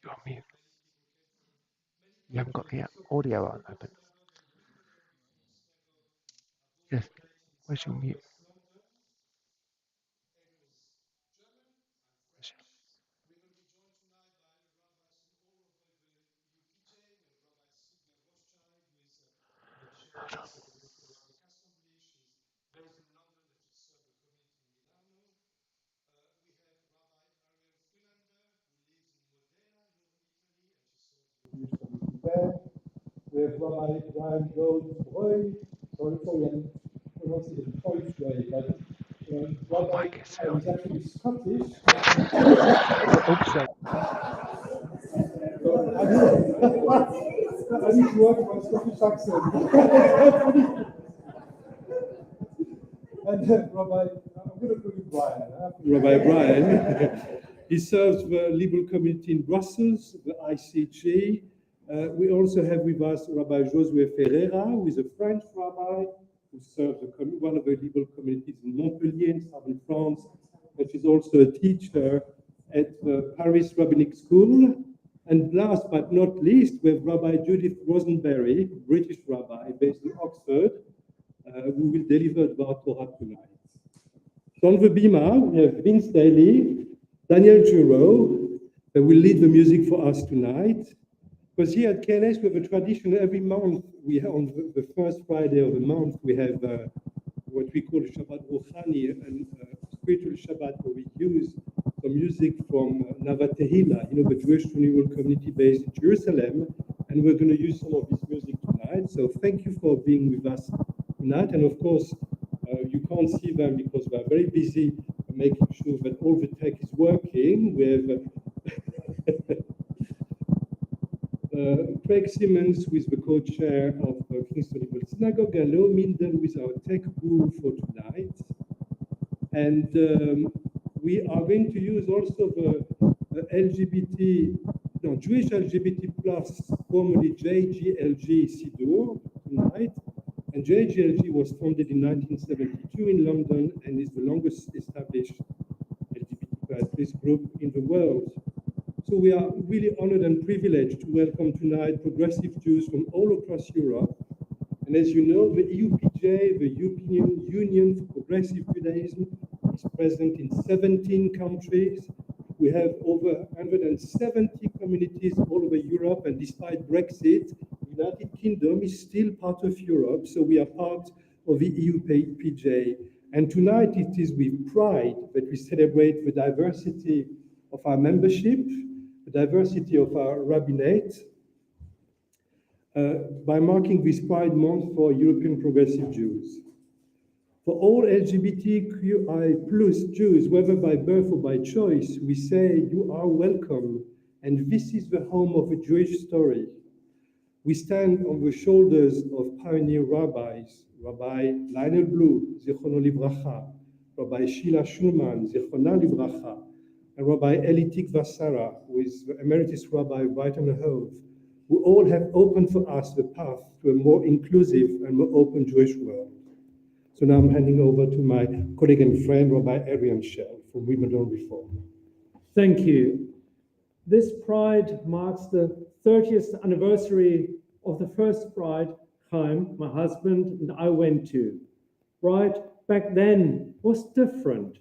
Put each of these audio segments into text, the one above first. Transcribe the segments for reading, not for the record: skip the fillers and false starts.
You're on mute. You haven't got the audio on open. Yes. Where's your mute? Hold on. We have Rabbi Brian Gold-Roy, sorry I'm pronouncing it Deutsch way, but Rabbi is actually Scottish. Oops, sorry. So I need to work on Scottish accent. And Rabbi, I'm going to call you Brian. Rabbi Brian. He serves the liberal community in Brussels, the ICG. We also have with us Rabbi Josué Ferreira, who is a French rabbi who serves one of the liberal communities in Montpellier in southern France, but she's also a teacher at the Paris Rabbinic School. And last but not least, we have Rabbi Judith Rosenberry, British rabbi based in Oxford, who will deliver Dvar Torah tonight. So on the bima, we have Vince Daly, Daniel Giroux, who will lead the music for us tonight. Because here at KNS, we have a tradition every month. We have, on the first Friday of the month, we have what we call Shabbat Ruchani, and spiritual Shabbat, where we use some music from Nava Tehillah, the Jewish renewal community based in Jerusalem, and we're going to use some of this music tonight. So thank you for being with us tonight, and of course, you can't see them because we're very busy making sure that all the tech is working. We have Craig Simmons, who is the co-chair of Kingston Liberal Synagogue, and Leo Minden, who is our tech guru for tonight. And we are going to use also the Jewish LGBT plus, formerly JGLG Sidur tonight. And JGLG was founded in 1972 in London and is the longest established LGBT plus group in the world. So we are really honored and privileged to welcome tonight progressive Jews from all across Europe. And as you know, the EUPJ, the European Union for Progressive Judaism, is present in 17 countries. We have over 170 communities all over Europe, and despite Brexit, the United Kingdom is still part of Europe, so we are part of the EUPJ. And tonight it is with pride that we celebrate the diversity of our membership, the diversity of our rabbinate, by marking this Pride Month for European progressive Jews. For all LGBTQI plus Jews, whether by birth or by choice, we say you are welcome, and this is the home of a Jewish story. We stand on the shoulders of pioneer rabbis, Rabbi Lionel Blue, Zichrono Livracha, Rabbi Sheila Schulman, Zichrona Livracha, and Rabbi Eli Tikva Sarah, who is the Emeritus Rabbi of Brighton and Hove, who all have opened for us the path to a more inclusive and more open Jewish world. So now I'm handing over to my colleague and friend, Rabbi Arian Shell from Wimbledon Reform. Thank you. This Pride marks the 30th anniversary of the first Pride Chaim, my husband, and I went to. Pride back then was different.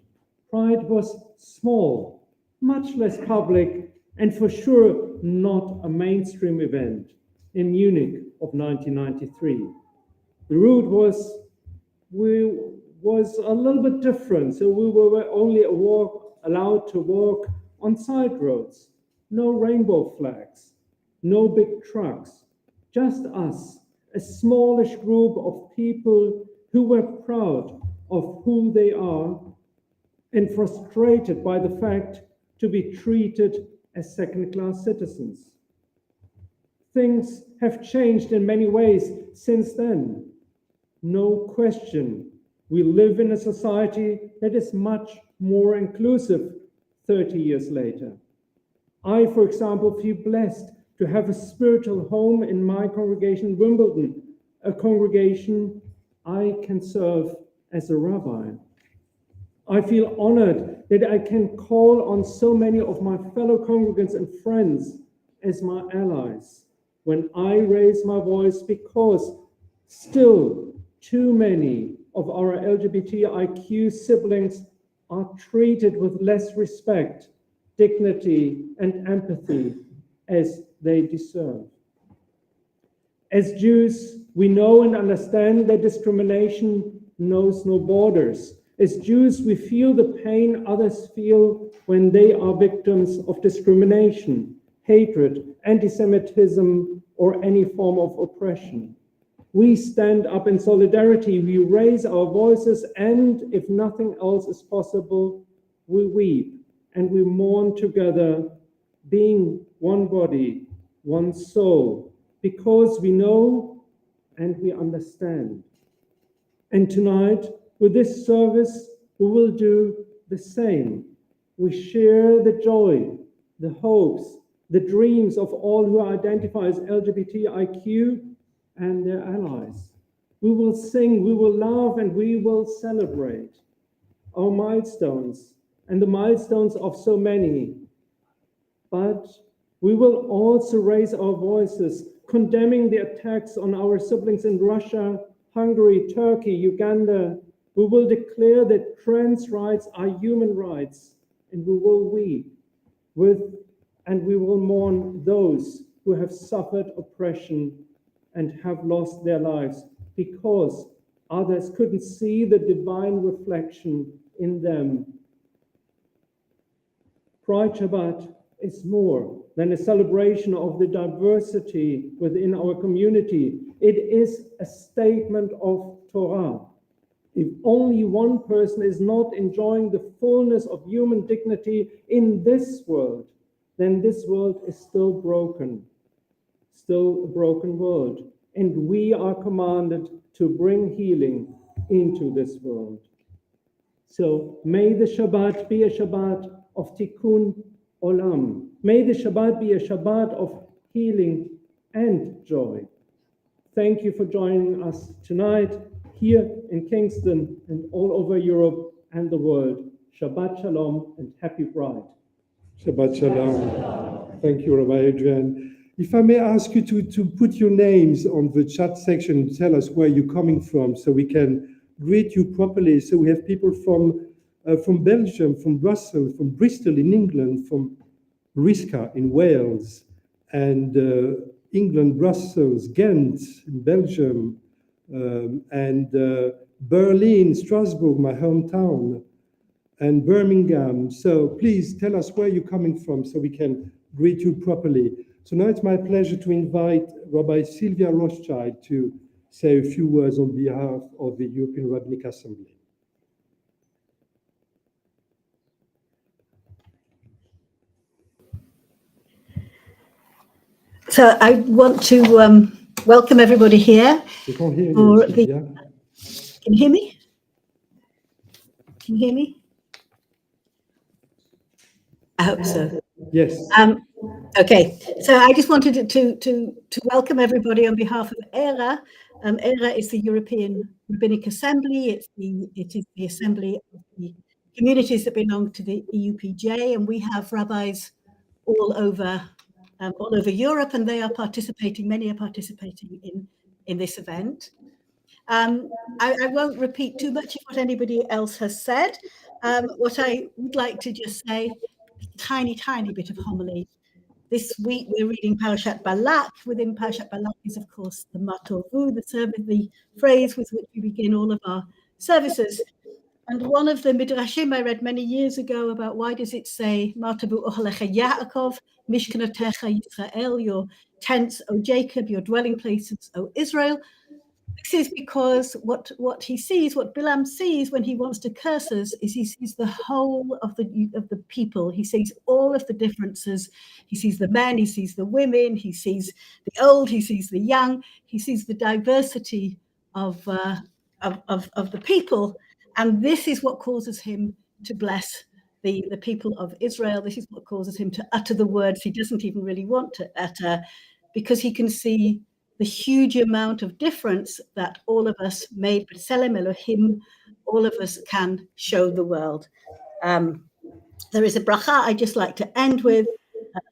Pride was small, much less public, and for sure not a mainstream event in Munich of 1993. The route was a little bit different, so we were only allowed to walk on side roads, no rainbow flags, no big trucks, just us, a smallish group of people who were proud of who they are and frustrated by the fact to be treated as second-class citizens. Things have changed in many ways since then. No question, we live in a society that is much more inclusive 30 years later. I, for example, feel blessed to have a spiritual home in my congregation, Wimbledon, a congregation I can serve as a rabbi. I feel honored that I can call on so many of my fellow congregants and friends as my allies when I raise my voice, because still too many of our LGBTIQ siblings are treated with less respect, dignity, and empathy as they deserve. As Jews, we know and understand that discrimination knows no borders. As Jews, we feel the pain others feel when they are victims of discrimination, hatred, anti-Semitism, or any form of oppression. We stand up in solidarity, we raise our voices, and if nothing else is possible, we weep and we mourn together, being one body, one soul, because we know and we understand. And tonight, with this service, we will do the same. We share the joy, the hopes, the dreams of all who identify as LGBTIQ and their allies. We will sing, we will laugh, and we will celebrate our milestones and the milestones of so many. But we will also raise our voices, condemning the attacks on our siblings in Russia, Hungary, Turkey, Uganda. We will declare that trans rights are human rights, and we will weep and we will mourn those who have suffered oppression and have lost their lives because others couldn't see the divine reflection in them. Pride Shabbat is more than a celebration of the diversity within our community. It is a statement of Torah. If only one person is not enjoying the fullness of human dignity in this world, then this world is still broken, still a broken world. And we are commanded to bring healing into this world. So may the Shabbat be a Shabbat of Tikkun Olam. May the Shabbat be a Shabbat of healing and joy. Thank you for joining us tonight here in Kingston and all over Europe and the world. Shabbat Shalom and Happy Pride. Shabbat Shalom. Thank you, Rabbi Adrian. If I may ask you to put your names on the chat section, tell us where you're coming from so we can greet you properly. So we have people from Belgium, from Brussels, from Bristol in England, from Risca in Wales, and England, Brussels, Ghent in Belgium, and Berlin, Strasbourg, my hometown, and Birmingham. So please tell us where you're coming from so we can greet you properly. So now it's my pleasure to invite Rabbi Sylvia Rothschild to say a few words on behalf of the European Rabbinic Assembly. So I want to welcome everybody here. We can't hear you, Sylvia. Can you hear me? Can you hear me? I hope so. Yes. Okay, so I just wanted to welcome everybody on behalf of ERA. ERA is the European Rabbinic Assembly. It is the assembly of the communities that belong to the EUPJ, and we have rabbis all over Europe, and they are participating. Many are participating in this event. I won't repeat too much of what anybody else has said. What I would like to just say, a tiny bit of homily. This week we're reading Parashat Balak. Within Parashat Balak is, of course, the Matovu, the phrase with which we begin all of our services. And one of the midrashim I read many years ago about why does it say Matavu Ohalecha Yaakov, Mishkanatecha Yisrael, your tents, O Jacob, your dwelling places, O Israel. This is because what he sees, what Bilam sees when he wants to curse us, is he sees the whole of the people. He sees all of the differences. He sees the men, he sees the women, he sees the old, he sees the young, he sees the diversity of the people. And this is what causes him to bless the people of Israel. This is what causes him to utter the words he doesn't even really want to utter, because he can see the huge amount of difference that all of us made B'Tselem Elohim, all of us can show the world. There is a bracha I just like to end with.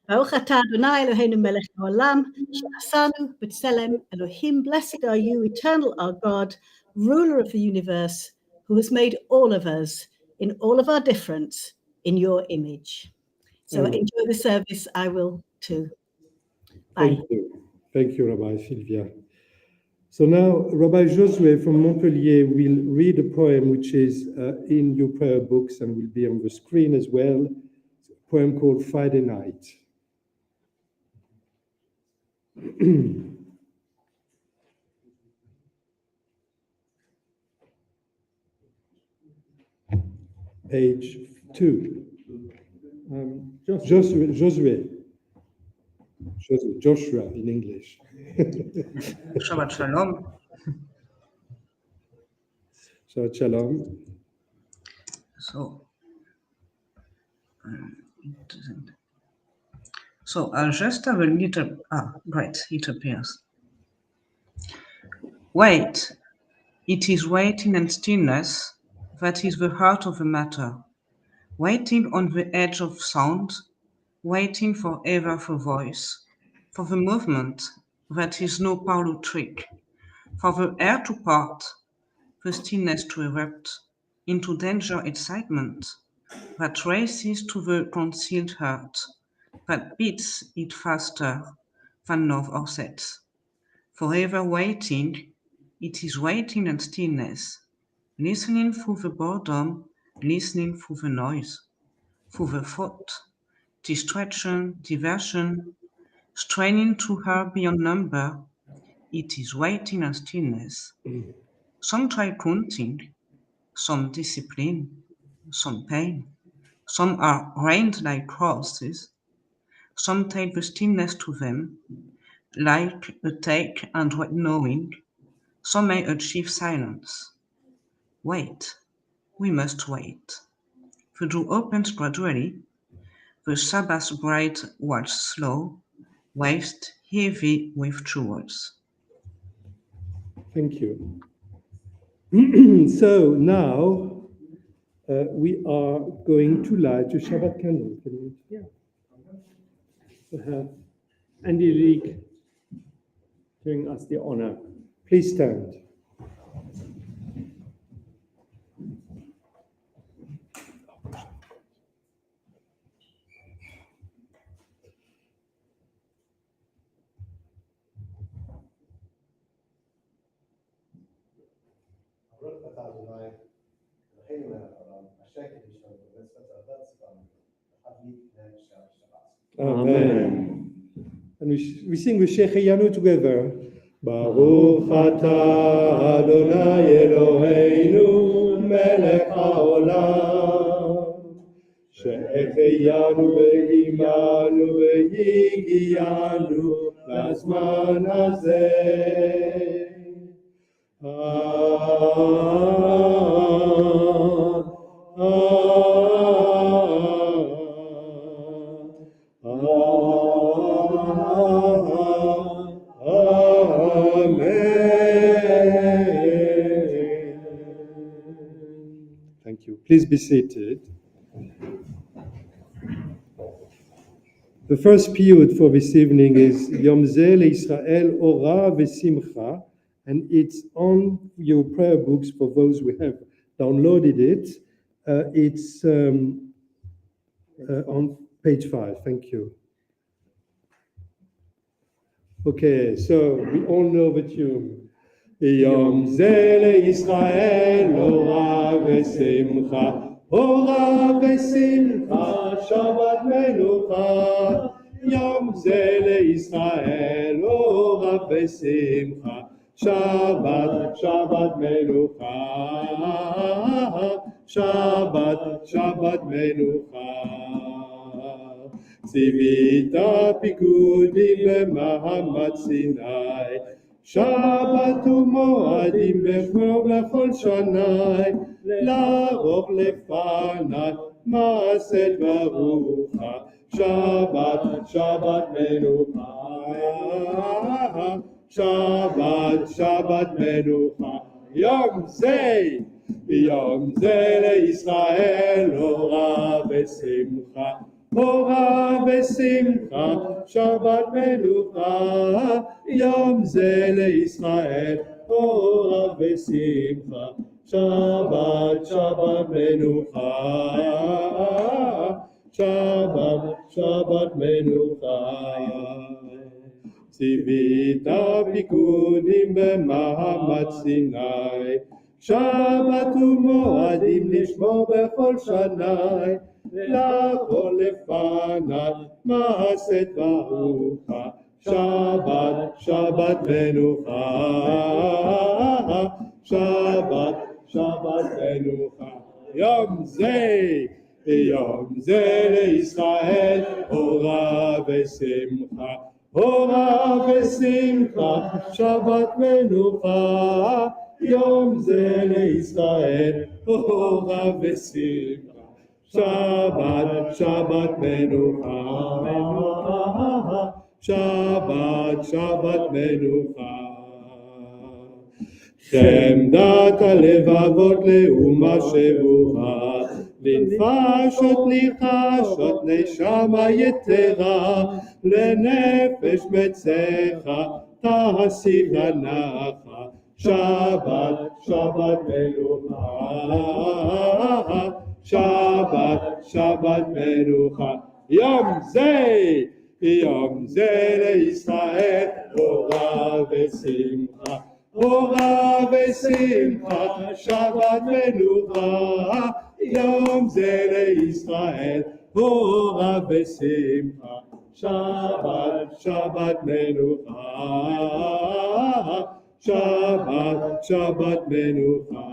Baruch atah Adonai Eloheinu melech haolam, she'asanu b'tselem Elohim. Blessed are you, eternal our God, ruler of the universe, who has made all of us in all of our difference in your image. So enjoy the service. I will too. Bye. Thank you. Thank you, Rabbi Sylvia. So now Rabbi Josué from Montpellier will read a poem which is in your prayer books and will be on the screen as well. It's a poem called Friday Night. Page 2. Joshua in English. Shabbat Shalom. Shabbat Shalom. So I'll just have a little, great, it appears. Wait, it is waiting and stillness that is the heart of the matter. Waiting on the edge of sound, waiting forever for voice, for the movement that is no parlor trick, for the air to part, the stillness to erupt into danger excitement that races to the concealed heart, that beats it faster than love or sex. Forever waiting, it is waiting and stillness, listening through the boredom, listening through the noise, through the thought, distraction, diversion, straining to her beyond number, it is waiting and stillness. Some try counting, some discipline, some pain, some are rained like crosses, some take the stillness to them, like a take and wait knowing, some may achieve silence. Wait, we must wait. The door opens gradually, the Sabbath's bright watch slow, waist heavy with jewels. Thank you. So now we are going to light a Shabbat candle. Have Andy Leake doing us the honor. Please stand. Amen. And we sing with Shecheyanu together. Baruch atah Adonai Eloheinu melech haolam Shecheyanu ve'imanu ve'higianu lazman hazeh Thank you. Please be seated. The first piyut for this evening is Yom Zeh LeIsrael Ora V'Simcha, and it's on your prayer books for those who have downloaded it. It's on page 5. Thank you. Okay, so we all know the tune. Yom Zeh LeIsrael Ora V'Simcha Ora V'Simcha Shabbat Menucha Yom Zeh LeIsrael Ora V'Simcha Shabbat Menucha Shabbat Menucha Tzivita Pikudim B'Mahamad Sinai Shabbat u'moadim b'chol shanai לערוך לפניי מעשה דברוכה שבת מנוחה שבת מנוחה יום זה לישראל אורה ושמחה שמחה, שבת מנוחה, יום זה לישראל, אורה ושמחה, שבת, שבת מנוחה, שבת, שבת מנוחה. ציווית פיקודים במעמד סיני, שבת ומועדים לשמור בכל שנה, לכל לפניו מעשה דברוכה, שבת, שבת מנוחה, שבת, שבת מנוחה. יום זה לישראל, אורה ושמחה, אורה ושמחה, שבת מנוחה, יום זה לישראל, אורה ושמחה, שבת, שבת מנוחה, שבת, שבת מנוחה. חמדת הלבבות לאומה שבורה, לנפשות נחשות נשמה יתרה, לנפש מצך תעשי הנחה, שבת, שבת מנוחה, שבת, שבת מנוחה. יום זה לישראל, אורה ושמחה, אורה ושמחה, שבת מנוחה, יום זה לישראל, אורה ושמחה, שבת, שבת מנוחה, שבת, שבת מנוחה.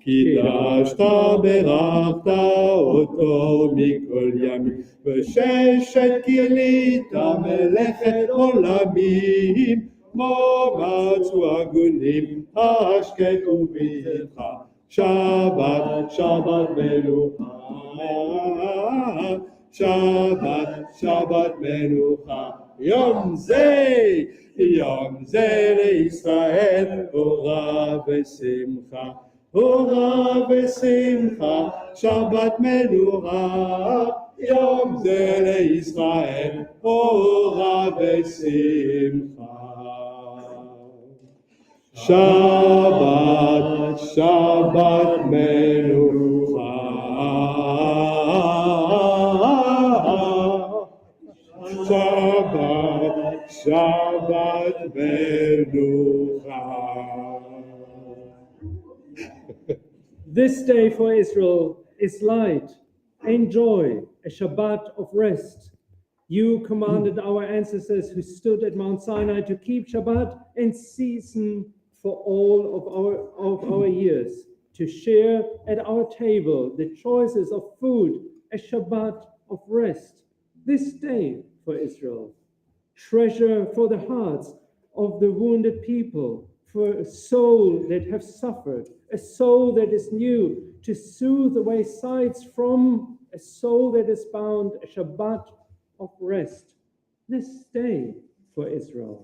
קידשת ברכת אותו מכל ימים, וששת כילית מלאכת עולמים, כמו מצאו הגונים השקט וביתך, שבת, שבת מנוחה, שבת, שבת מנוחה. יום זה לישראל, אורה ושמחה, אורה ושמחה, שבת מנוחה, יום זה לישראל, אורה ושמחה. שבת, שבת מנוחה, שבת, שבת מנוחה. This day for Israel is light and joy, a Shabbat of rest. You commanded our ancestors who stood at Mount Sinai to keep Shabbat in season for all of our years, to share at our table the choices of food, a Shabbat of rest. This day for Israel, treasure for the hearts of the wounded people, for a soul that have suffered, a soul that is new, to soothe away sights from a soul that is bound, a Shabbat of rest. This day for Israel.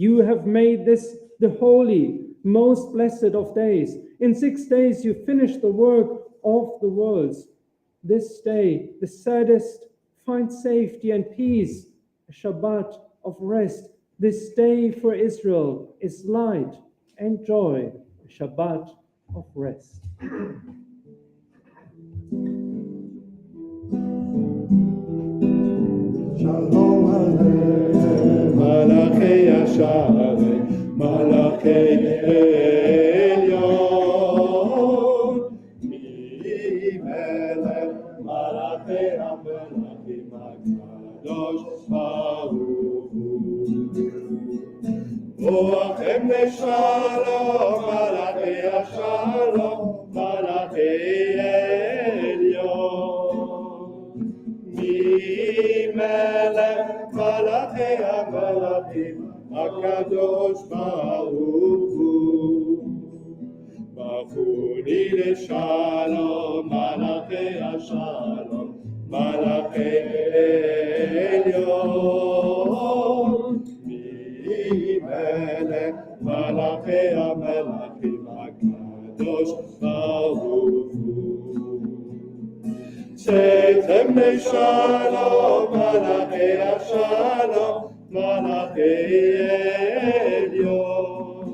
You have made this the holy, most blessed of days. In 6 days you finished the work of the worlds. This day, the saddest, find safety and peace, a Shabbat of rest. This day for Israel is light and joy, a Shabbat of rest. Shalom Aleichem, Malachei Hashem, Malachei Elyon, Melech Malachei HaMelachim HaKadosh Baruch Hu. Boachem leShalom, Malachei HaShalom, Malachei Elyon, Melech Malachei HaMelachim HaKadosh Baruch Hu. Bachuni leShalom, Malachei HaShalom, Malachei Elyon, Melech Malachei HaMelachim HaKadosh Baruch Hu. צאתם לשלום, מלאכי השלום, מלאכי עליון.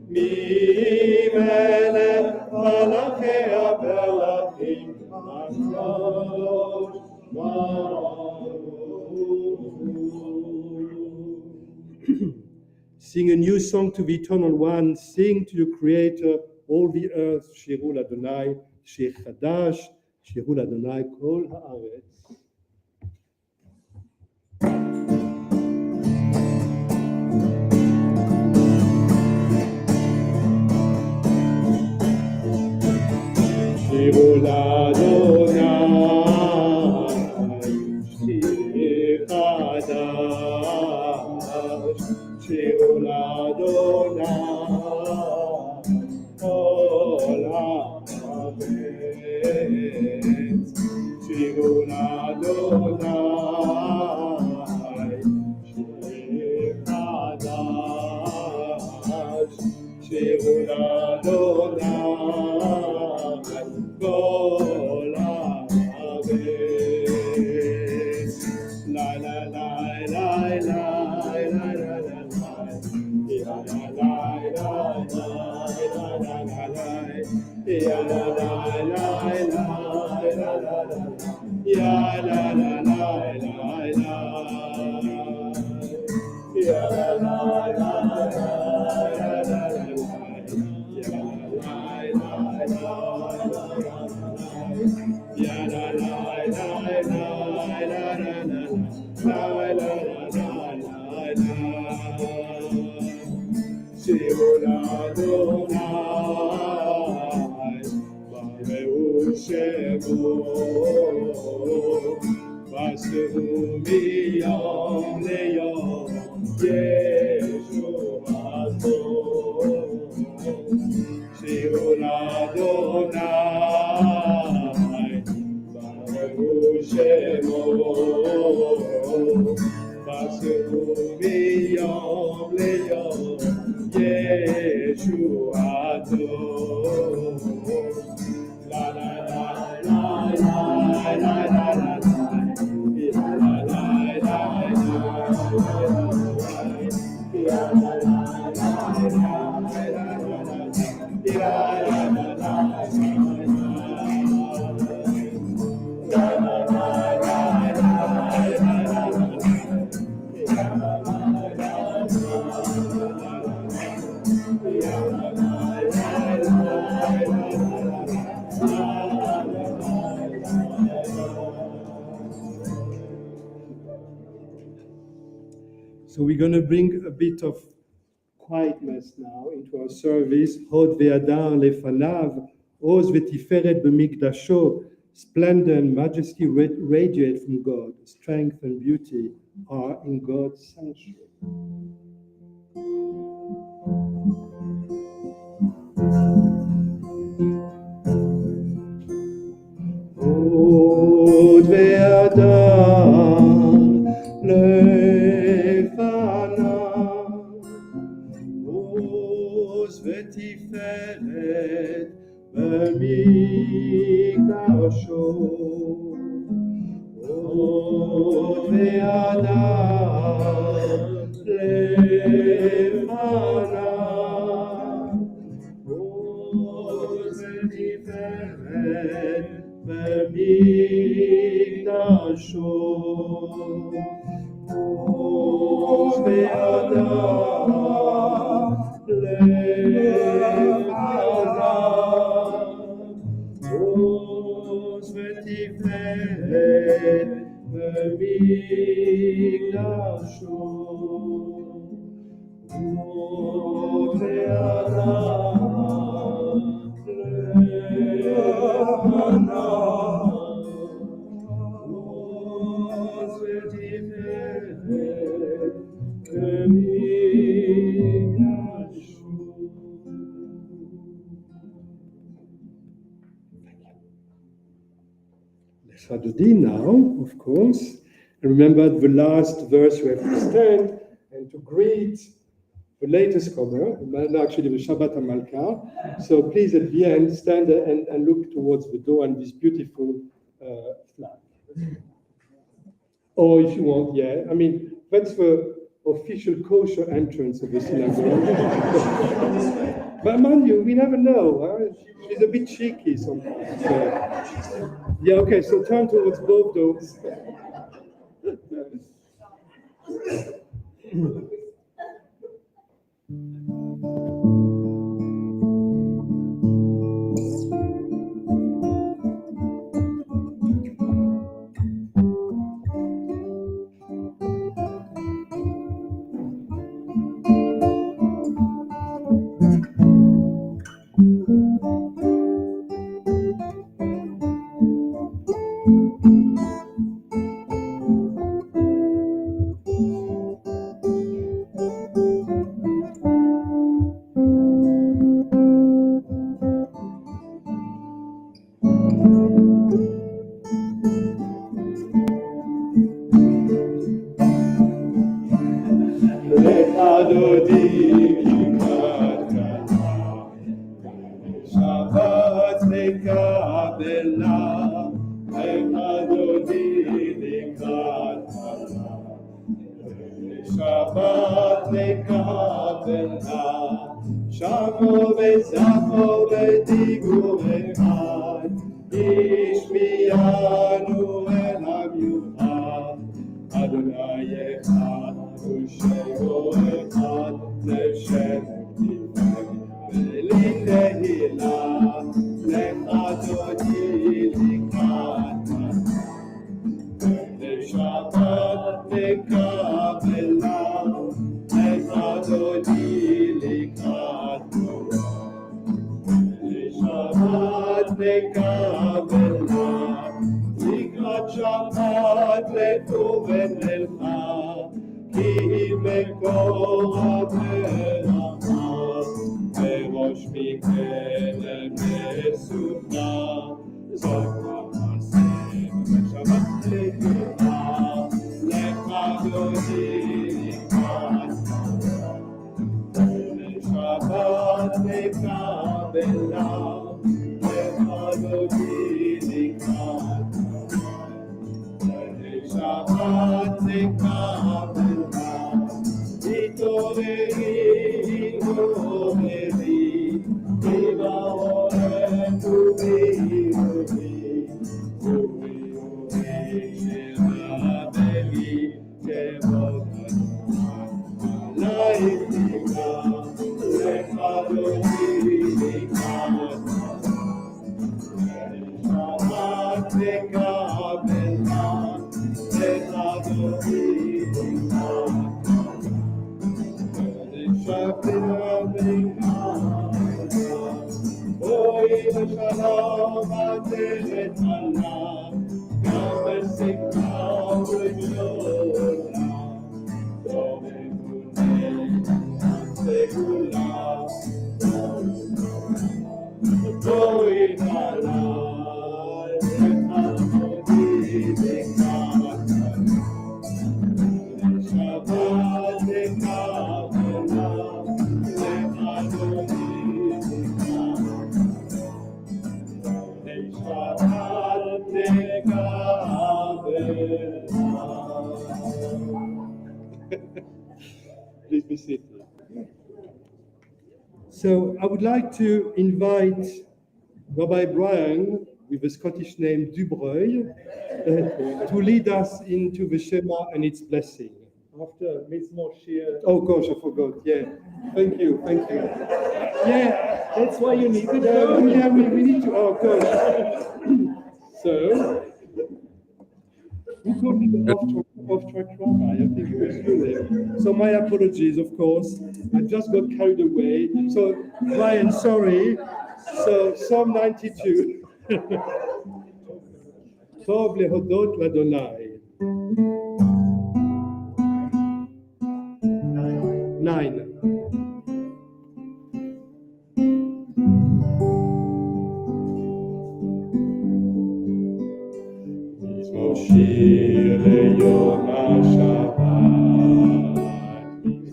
מי מלך מלאכי המלאכים, הקדוש Sing a new song to the Eternal One, sing to your Creator, all the earth, שירו לאדוני, שיר חדש, שירו לאדוני כל הארץ. שירו לאדוני, שיר חדש, שירו לאדוני, כל הארץ. שירו לאדוני, שיר חדש, שירו לאדוני, כל הארץ. לה לה לה לה לה לה לה לה שירו לאדוני, בראו שמו, ועשו מיום ליום ישועתו. שירו לאדוני, בראו שמו, ועשו מיום ליום ישועתו. לה לה לה לה לה לה לה לה So we're going to bring a bit of quietness now into our service. Hod ve'adar lefanav, oz ve'tiferet b'mikdasho. Splendor and majesty radiate from God. Strength and beauty are in God's sanctuary. Hod ve'adar לפניו, עוז ותפארת במקדשו. הוד והדר לפניו, עוז ותפארת במקדשו. עוז והדר לפניו, עוז ותפארת במקדשו. עוז והדר לפניו, Chadodi now, of course. And remember the last verse we have to stand and to greet the latest comer, actually the Shabbat HaMalkah. So please at the end stand and look towards the door and this beautiful flag. Or if you want, yeah, I mean, that's the official kosher entrance of the synagogue. But mind you, we never know. Huh? She's a bit cheeky sometimes. So. Yeah, okay, so turn towards both doors. Shabbat lekabela, lekadodi lekadala. Shabbat lekabela, shamo vezamo vedigu echad, ishmiyanu elam yuchad, Adonai echad, ushego echad, leshem Tehila, Lechadodi Likata, Leshabbat Lekabela, Lechadodi Likata, Leshabbat Lekabela, Likrat Shabbat Lekuven Elcha, Ki Mekor Avera. Rosh Mikhael Mesufna, Zokra Masem, Shabbat Lekha, Lechadodi Likata, Shabbat Lekabela, Lechadodi Likata, Shabbat Lekabela, Vitorei. Please be seated. So I would like to invite Rabbi Brian, with a Scottish name Dubreuil, to lead us into the Shema and its blessing. After Ms. Moshe. Oh gosh, I forgot. Yeah, thank you. Yeah, That's why you need to yeah, we need to. Oh gosh. So we called it the off-track rabbi. I think it was you there. So my apologies, of course. I just got carried away. So Brian, sorry. So Psalm 92. Tov lehodot l'Adonai. 9. Moshir Yom HaShabbat,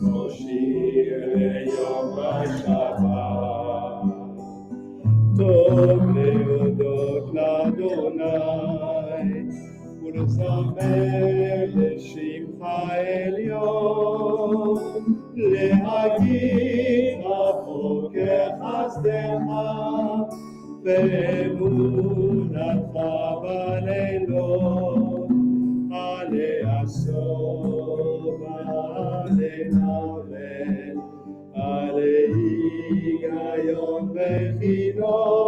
Moshir Yom HaShabbat, Tov lehodot l'Adonai, ולזמר לשמך עליון, להגיד הבוקר חסדך ואמונתך בלילות, עלי הסוף, עלי נבל, עלי היגיון וכינור,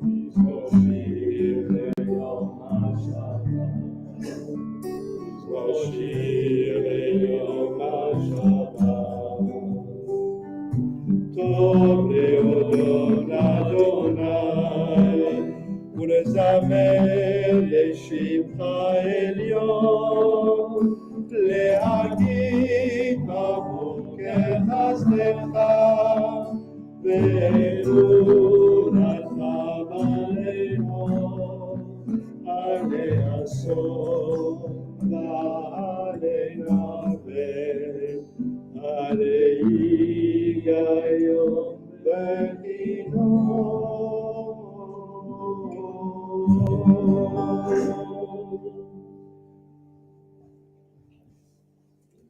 מזמור שיר ליום השבת, מזמור שיר ליום השבת. טוב להודות לאדוני ולזמר לשמך עליון, להגיד בבוקר חסדך ואמונתך בלילות, עלי הסוף ועלי נבל, עלי היגיון וכינור.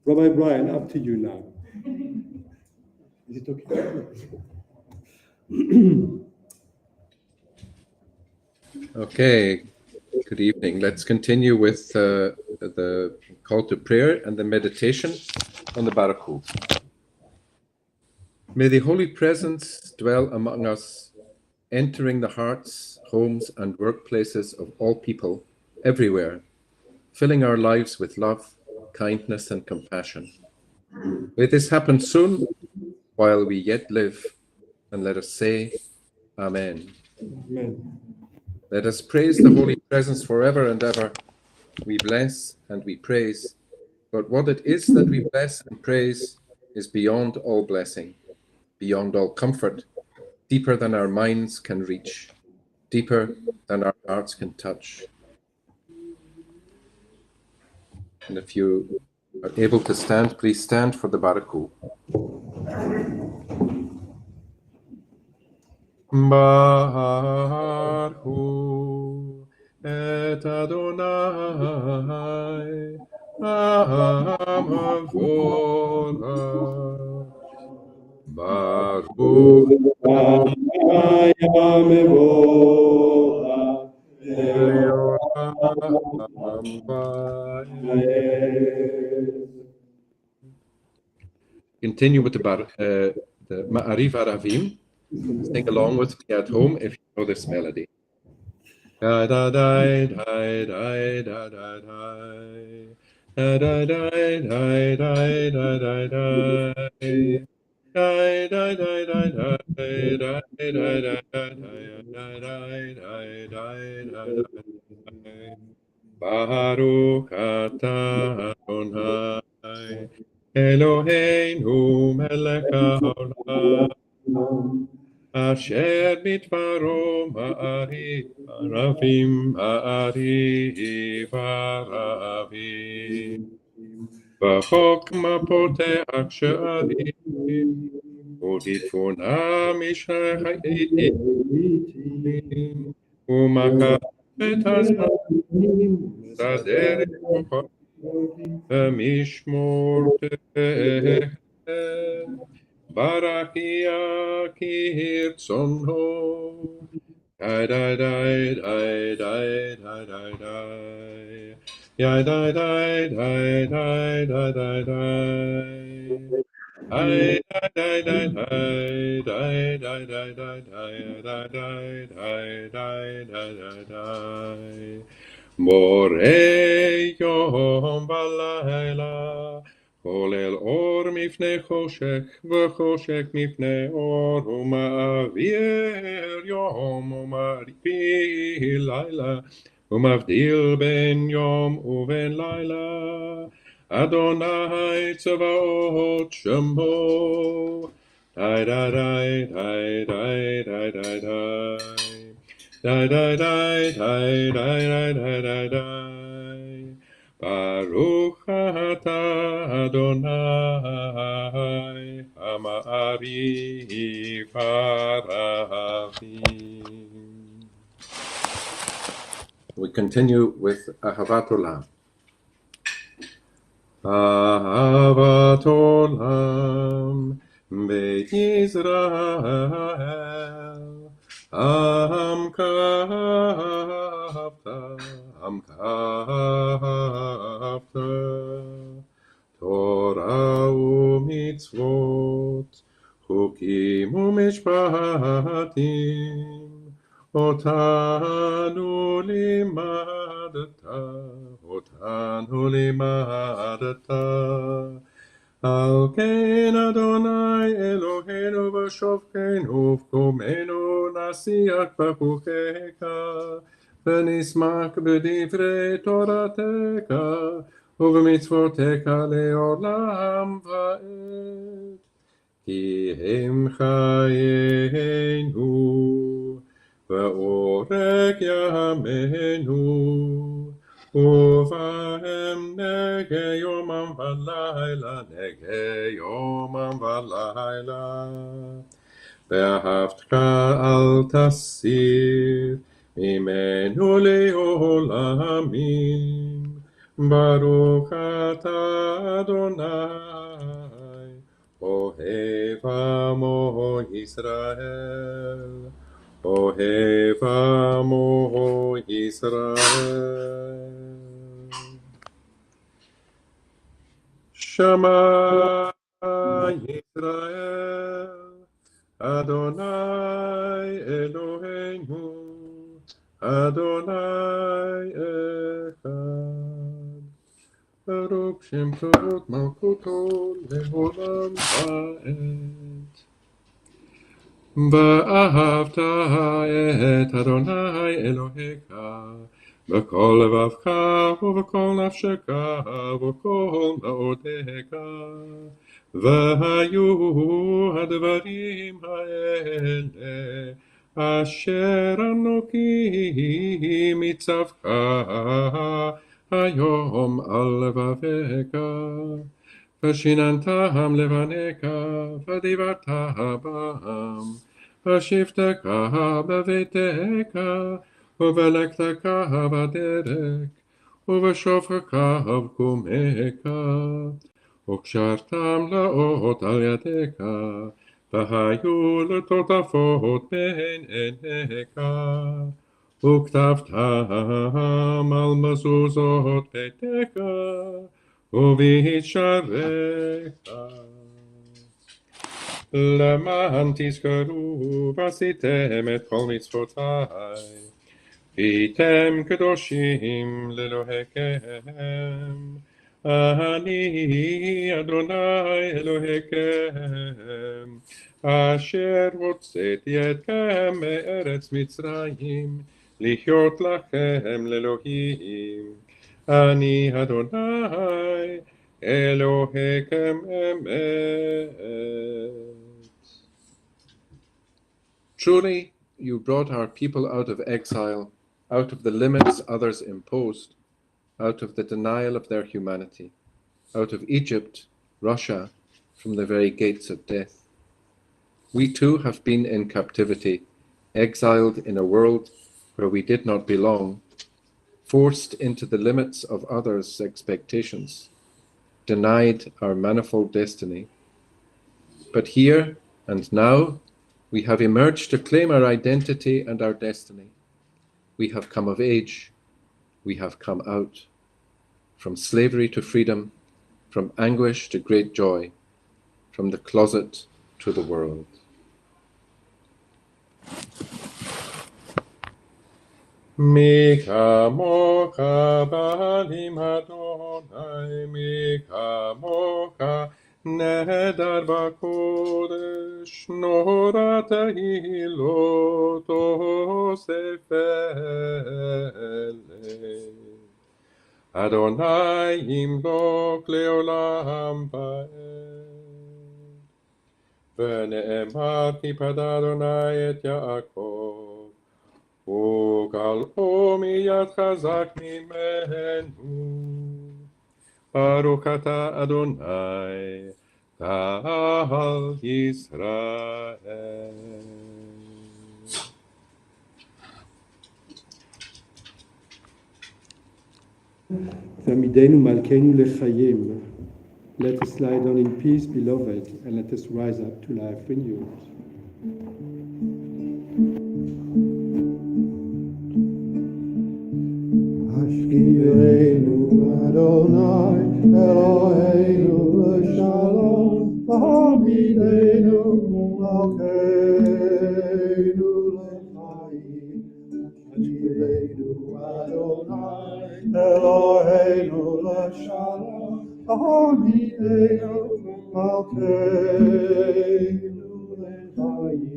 Rabbi Brian, up to you now. Is it okay? Okay, good evening. Let's continue with the call to prayer and the meditation on the Baruch. May the Holy Presence dwell among us, entering the hearts, homes, and workplaces of all people everywhere, filling our lives with love, kindness, and compassion. May this happen soon while we yet live, and let us say, Amen. Amen. Let us praise the Holy Presence forever and ever. We bless and we praise, but what it is that we bless and praise is beyond all blessing, beyond all comfort, deeper than our minds can reach, deeper than our hearts can touch. And if you are able to stand, please stand for the Baruch. Baruch et Adonai Am Havorach. Baruch Am Continue with the Ma'ariv Aravim. Sing along with me at home if you know this melody. Da da da da da da da da da da da da. Baruch atah Adonai Eloheinu melech haolam asher bidvaro ma'ariv aravim v'chokma poteach she'arim u'ditfonam yishachayim u'makar et hazman saderet v'mishmor Barachia kirtzono, dai dai dai dai dai dai dai dai, ya dai dai dai dai dai dai dai, dai dai dai dai dai dai dai dai dai dai dai dai dai. Morei yom balayla. כולל אור מפני חושך וחושך מפני אור ומעביר יום ומרפיא לילה ומבדיל בין יום ובין לילה אדוני צבאות שמו די די די די די די די די די די די די די די די Baruch atah Adonai Ha'ma'ariv Aravim. We continue with Ahavat Olam. Ahavat Olam Beit Yisrael Am Kavta Torah u'mitzvot Chukim u'mishpatim Otanu limadata Al ken Adonai Eloheinu v'shovkeinu v'kumenu nasiach b'chukecha v'nismak b'divrei toratecha ובמצוותיך לעולם ועד. כי הם חיינו ואורך ימינו ובהם נגה יומם ולילה ואהבתך אל תסיר ממנו לעולמים Baruch atah Adonai, Ohev Amo Yisrael, Ohev Amo Yisrael. Shema Yisrael, Adonai Eloheinu, Adonai Echad. Baruch Shem Tovot Malchuto Leolam Va'ed. Va'ahavta et Adonai Elohecha B'kol levavcha u'b'kol nafshecha u'b'kol ma'odecha V'hayu hadvarim ha'ele Asher anoki mitzavcha Hayom al levavecha, v'shinantam levanecha, v'divarta ba'am, v'shivtecha b'vetecha, u'velektecha b'derek, u'v'shofrecha b'kumecha, u'kshartam la'ot al yadecha, v'hayu l'totafot ben enecha, וכתבתם על מזוזות ביתך ובשעריך. למען תזכרו ועשיתם את כל מצוותיי, והייתם קדושים לאלוהיכם. אני אדוני אלוהיכם, אשר הוצאתי אתכם מארץ מצרים, לחיות לכם לאלוהים. אני אדוני אלוהיכם אמת. Truly, you brought our people out of exile, out of the limits others imposed, out of the denial of their humanity, out of Egypt, Russia, from the very gates of death. We too have been in captivity, exiled in a world where we did not belong, forced into the limits of others' expectations, denied our manifold destiny. But here and now, we have emerged to claim our identity and our destiny. We have come of age. We have come out. From slavery to freedom, from anguish to great joy, from the closet to the world. מי כמוך בעלים אדוני, מי כמוך נהדר בקודש, נורא תהילות אוסף אלה. אדוני ימלוך לעולם ועד. ונאמר כי פדה אדוני את יעקב, וגלעו מיד חזק ממנו. ברוך אתה אדוני, גאל ישראל. Tamidenu malkeinu lechayim. Let us lie down in peace, beloved, and let us rise up to life renewed. Ashkireinu Adonai Eloheinu l'shalom Hamidenu Malkeinu l'chaim Ashkireinu Adonai Eloheinu l'shalom Hamidenu Malkeinu l'chaim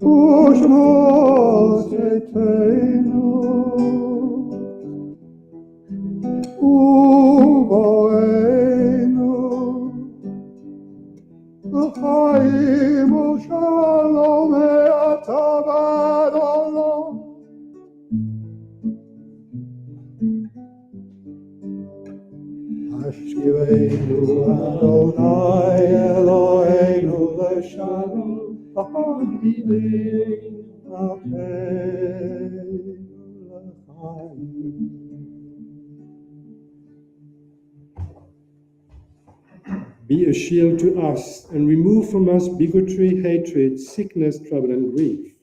Ushmos etenu, uboenu, l'chaim u'shalom e'atav olam. Ashkireinu Adonai Eloheinu l'shalom. Be a shield to us and remove from us bigotry, hatred, sickness, trouble, and grief.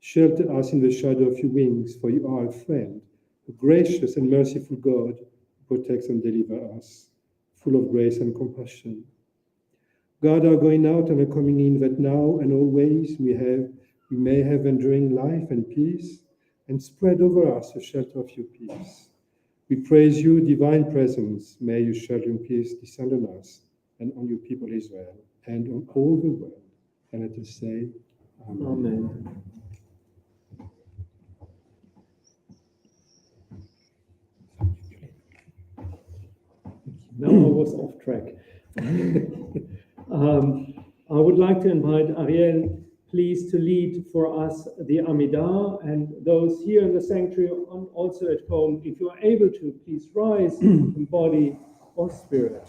Shelter us in the shadow of your wings, for you are a friend, a gracious and merciful God who protects and delivers us, full of grace and compassion. God, our going out and our coming in, that now and always we may have enduring life and peace, and spread over us a shelter of your peace. We praise you, divine presence. May your sheltering peace descend on us and on your people Israel and on all the world. And let us say, Amen. Amen. Now I was off track. I would like to invite Ariel, please, to lead for us the Amidah, and those here in the sanctuary and also at home, if you are able to, please rise in body or spirit.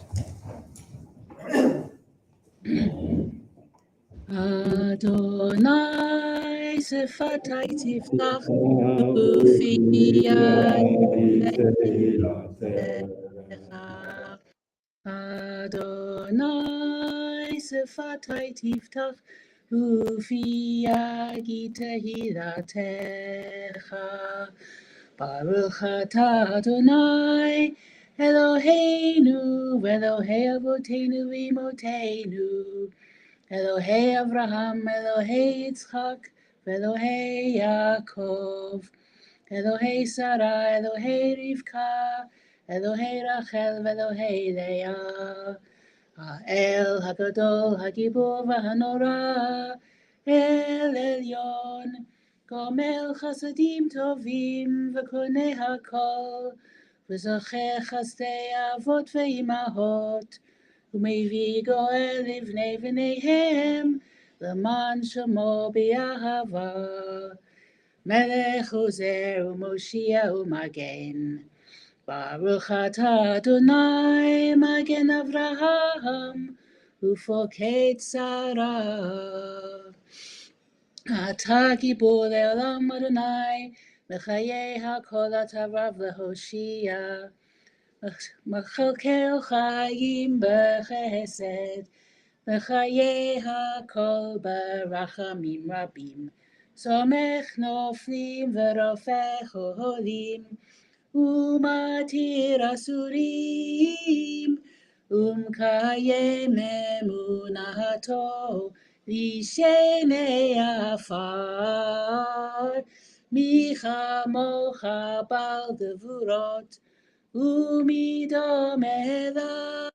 Adonai sefatai tiftach u'fiyai Adonai sefatai tiftach u'fiyai tehillatcha Baruch atah Adonai Eloheinu Elohei Avotenu v'Imotenu Elohei Avraham, Elohei Yitzchak, Elohei Yaakov, Elohei Sarah, Elohei Rivka, Elohei Rachel, Elohei Leah, Ha'el HaGadol, HaGibor v'Hanora, El Elyon, Gomel Chasadim Tovim, v'Konei HaKol, v'Zocher Chasdei Avot v'Imahot, ומביא גואל לבני בניהם, למען שמו באהבה. מלך עוזר ומושיע ומגן. ברוך אתה אדוני, מגן אברהם, ופוקד שרה. אתה גיבור לעולם אדוני, מחיי הכל אתה רב להושיע. מכלכל חיים בחסד, וחיי הכל ברחמים רבים. סומך נופלים ורופא חולים, ומתיר אסורים, ומקיים אמונתו לשני עפר. מי כמוך בעל גבורות, ומידו מלך,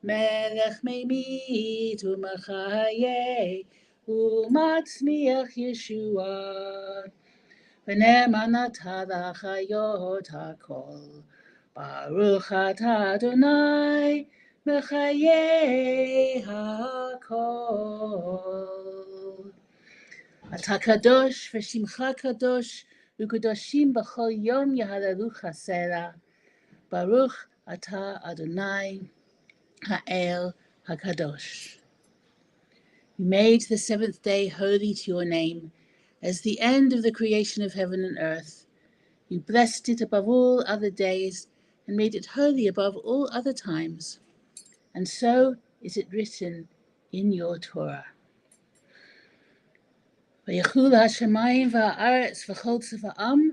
מלך ממית ומחיה, ומצמיח ישועה. ונאמנתה לחיות הכל. ברוך אתה אדוני, מחיי הכל. אתה קדוש ושמך קדוש, וקדושים בכל יום יהללוך סלע. ברוך אתה אדוני, האל הקדוש. You made the seventh day holy to your name, as the end of the creation of heaven and earth. You blessed it above all other days and made it holy above all other times. And so is it written in your Torah. ויחול השמיים והארץ וכל צבאם,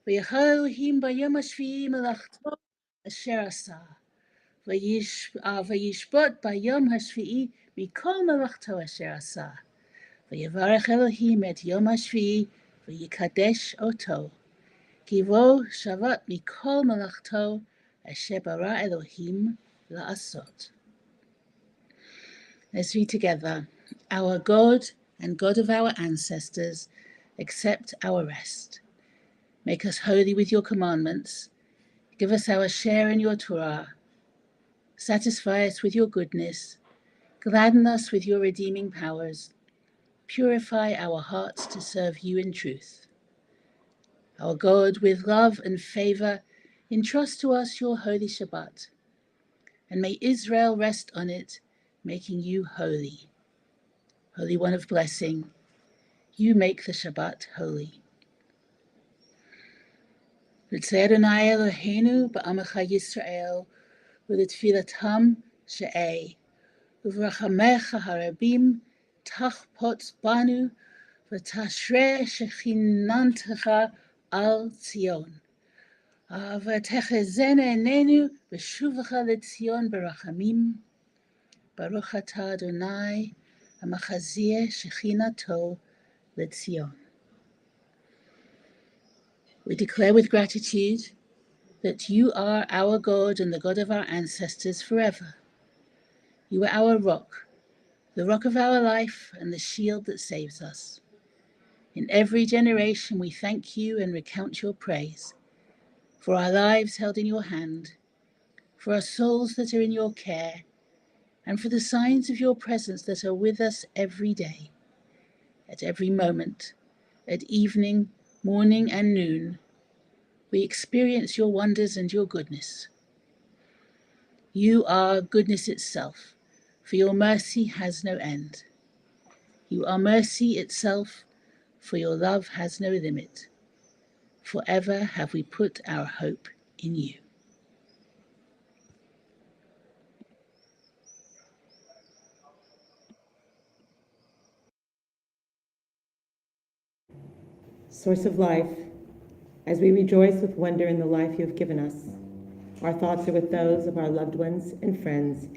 ויחל אלוהים ביום השביעי מלאכתו אשר עשה. וישבות ביום השביעי מכל מלאכתו אשר עשה. ויברך אלוהים את יום השביעי ויקדש אותו. כי בו שבת מכל מלאכתו אשר ברא אלוהים לעשות. Let's read together. Our God and God of our ancestors, accept our rest. Make us holy with your commandments. Give us our share in your Torah. Satisfy us with your goodness. Gladden us with your redeeming powers. Purify our hearts to serve you in truth. Our God, with love and favor, entrust to us your holy Shabbat. And may Israel rest on it, making you holy. Holy One of blessing, you make the Shabbat holy. B'tzei Adonai Eloheinu ba'amecha Yisrael, u'letfilatam she'eh, u'v'rachamecha harabim tachpot banu, v'tashrei shechinantecha al Tzion. V'techezene enenu b'shuvacha leTzion berachamim, Baruch atah Adonai, Amachaziyeh Shechinato L'Tzion. We declare with gratitude that you are our God and the God of our ancestors forever. You are our rock, the rock of our life and the shield that saves us. In every generation we thank you and recount your praise, for our lives held in your hand, for our souls that are in your care, and for the signs of your presence that are with us every day, at every moment, at evening, morning, and noon. We experience your wonders and your goodness. You are goodness itself, for your mercy has no end. You are mercy itself, for your love has no limit. Forever have we put our hope in you. Source of life, as we rejoice with wonder in the life you have given us, our thoughts are with those of our loved ones and friends,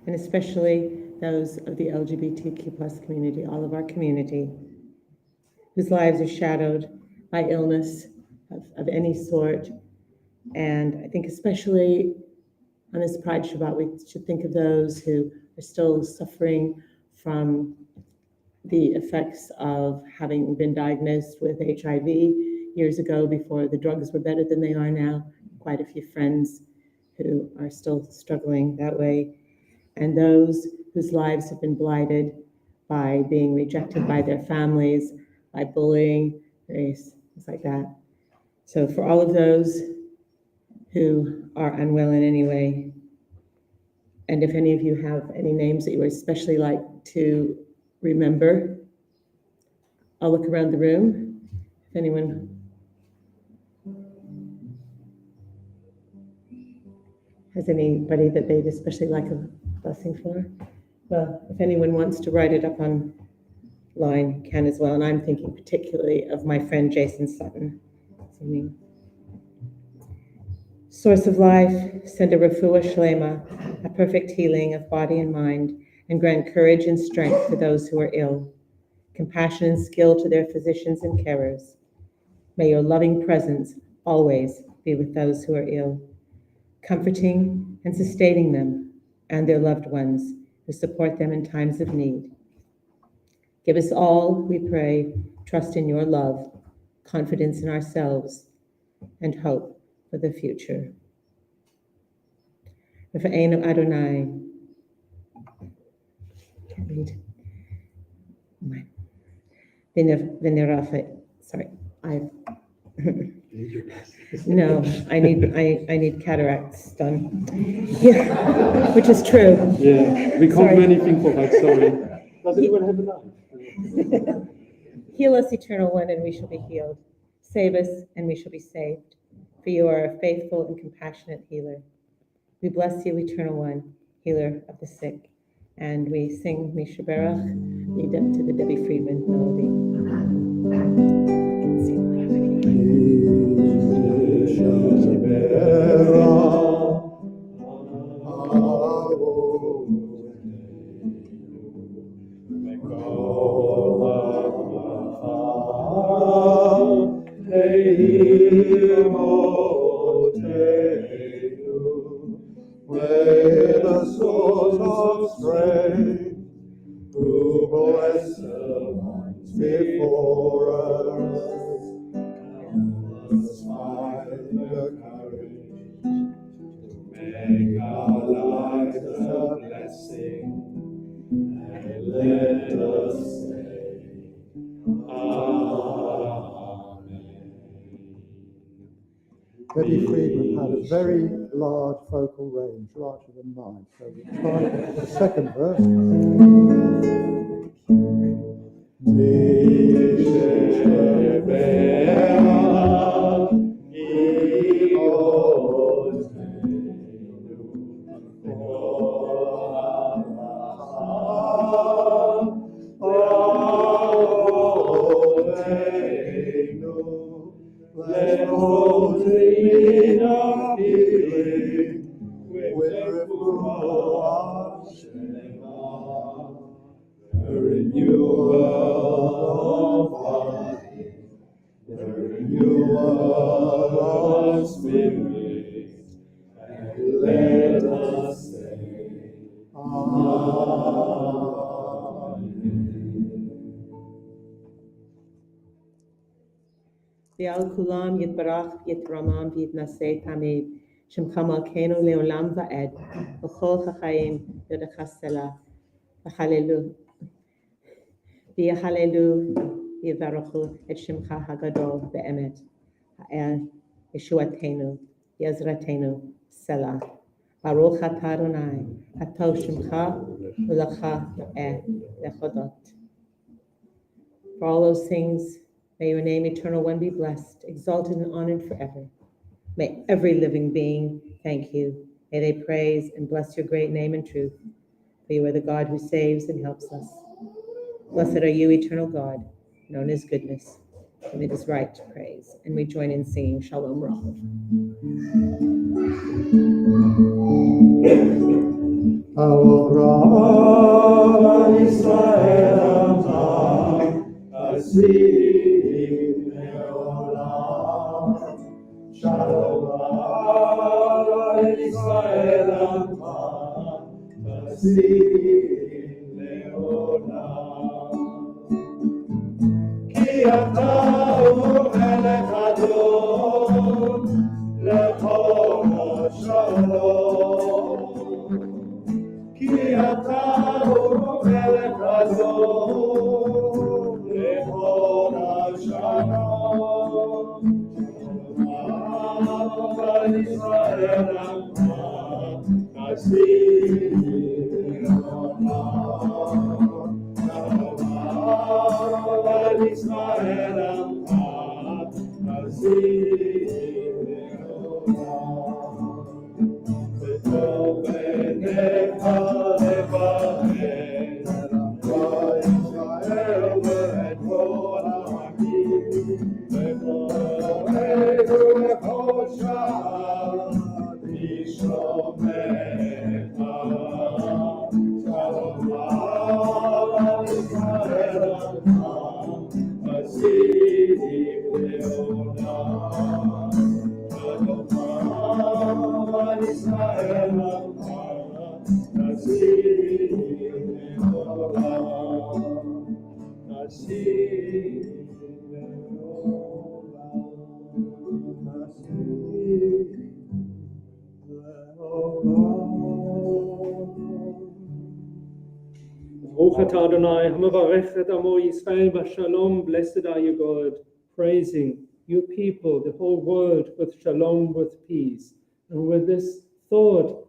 and especially those of the LGBTQ+ community, all of our community, whose lives are shadowed by illness of any sort. And I think especially on this Pride Shabbat, we should think of those who are still suffering from the effects of having been diagnosed with HIV years ago, before the drugs were better than they are now. Quite a few friends who are still struggling that way. And those whose lives have been blighted by being rejected by their families, by bullying, various things like that. So for all of those who are unwell in any way, and if any of you have any names that you would especially like to remember, I'll look around the room. If anyone has anybody that they'd especially like a blessing for, well, if anyone wants to write it up online, can as well. And I'm thinking particularly of my friend Jason Sutton. Source of life, send a refuah shlema, a perfect healing of body and mind, and grant courage and strength to those who are ill, compassion and skill to their physicians and carers. May your loving presence always be with those who are ill, comforting and sustaining them and their loved ones who support them in times of need. Give us all, we pray, trust in your love, confidence in ourselves, and hope for the future. Rafa'enu Adonai. Can't read. Sorry, no, I need cataracts done. Yeah, which is true. Yeah, we can't do anything for that, sorry. Does anyone have a knife? Heal us, Eternal One, and we shall be healed. Save us, and we shall be saved. For you are a faithful and compassionate healer. We bless you, Eternal One, healer of the sick. And we sing Mishaberach, lead up to the Debbie Friedman melody. May the source of strength, who bless the ones before us, help us find the courage to make our lives a blessing, and let us say, Amen. Debbie Friedman had a very large vocal range, larger than mine. So we'll try the second verse. Let those in need of healing with Refuah Shema, the renewal of body, the renewal of spirit, and let us say, Amen. V'al kulam yitbarach yitramam v'yitnaseh tamid shemcha malkeinu leolam va'ed v'chol chachayim yodechasela v'chalelu v'yivarachu et shemcha hagadol be'emet ha'el yeshuatenu yezratenu selah baruch atah Adonai atov shemcha v'lecha lechodot. For all those things, may your name, Eternal One, be blessed, exalted and honored forever. May every living being thank you. May they praise and bless your great name and truth. For you are the God who saves and helps us. Blessed are you, Eternal God, known as goodness, and it is right to praise. And we join in singing Shalom Rav. Adonai, Hamavarech Amo Yisrael Bashalom, blessed are you, God, praising you people, the whole world, with shalom, with peace. And with this thought,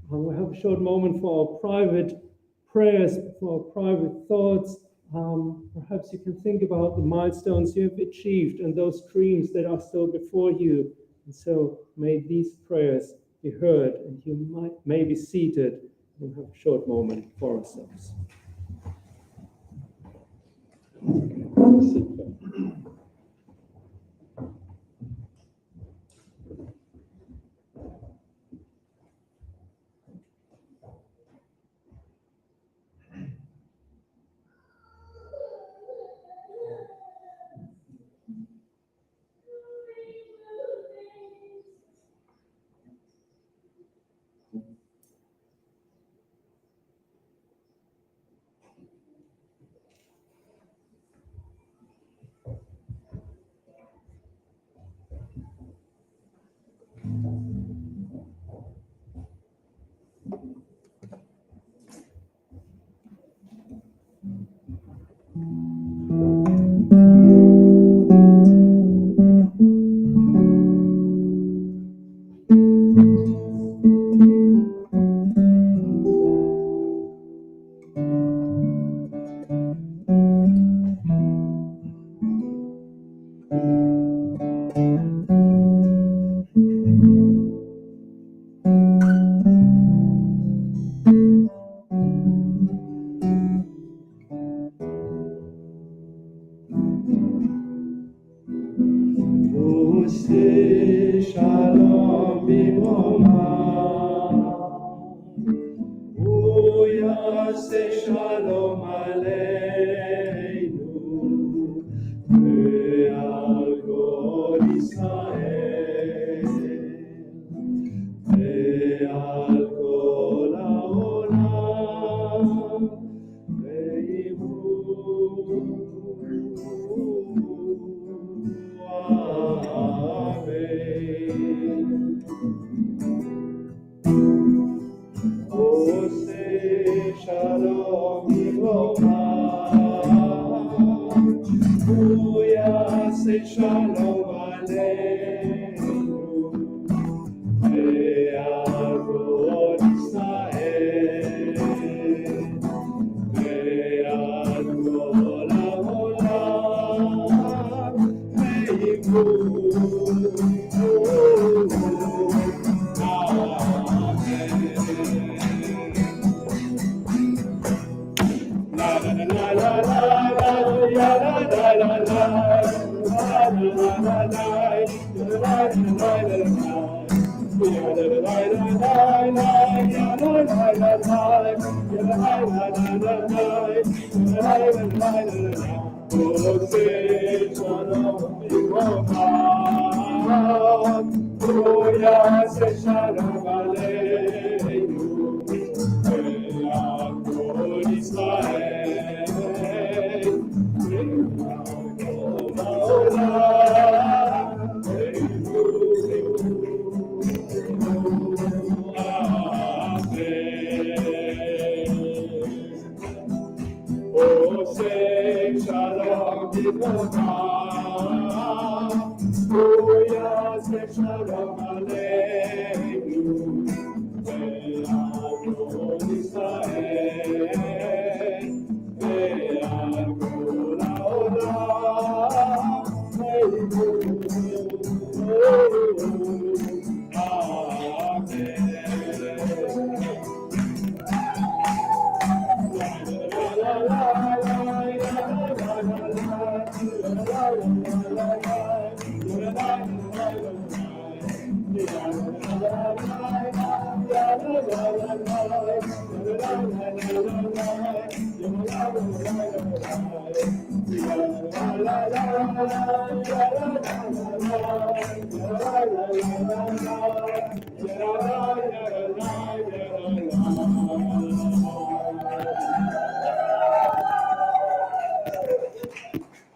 we'll have a short moment for our private prayers, for our private thoughts. perhaps you can think about the milestones you have achieved and those dreams that are still before you. And so may these prayers be heard, and you may be seated and have a short moment for ourselves.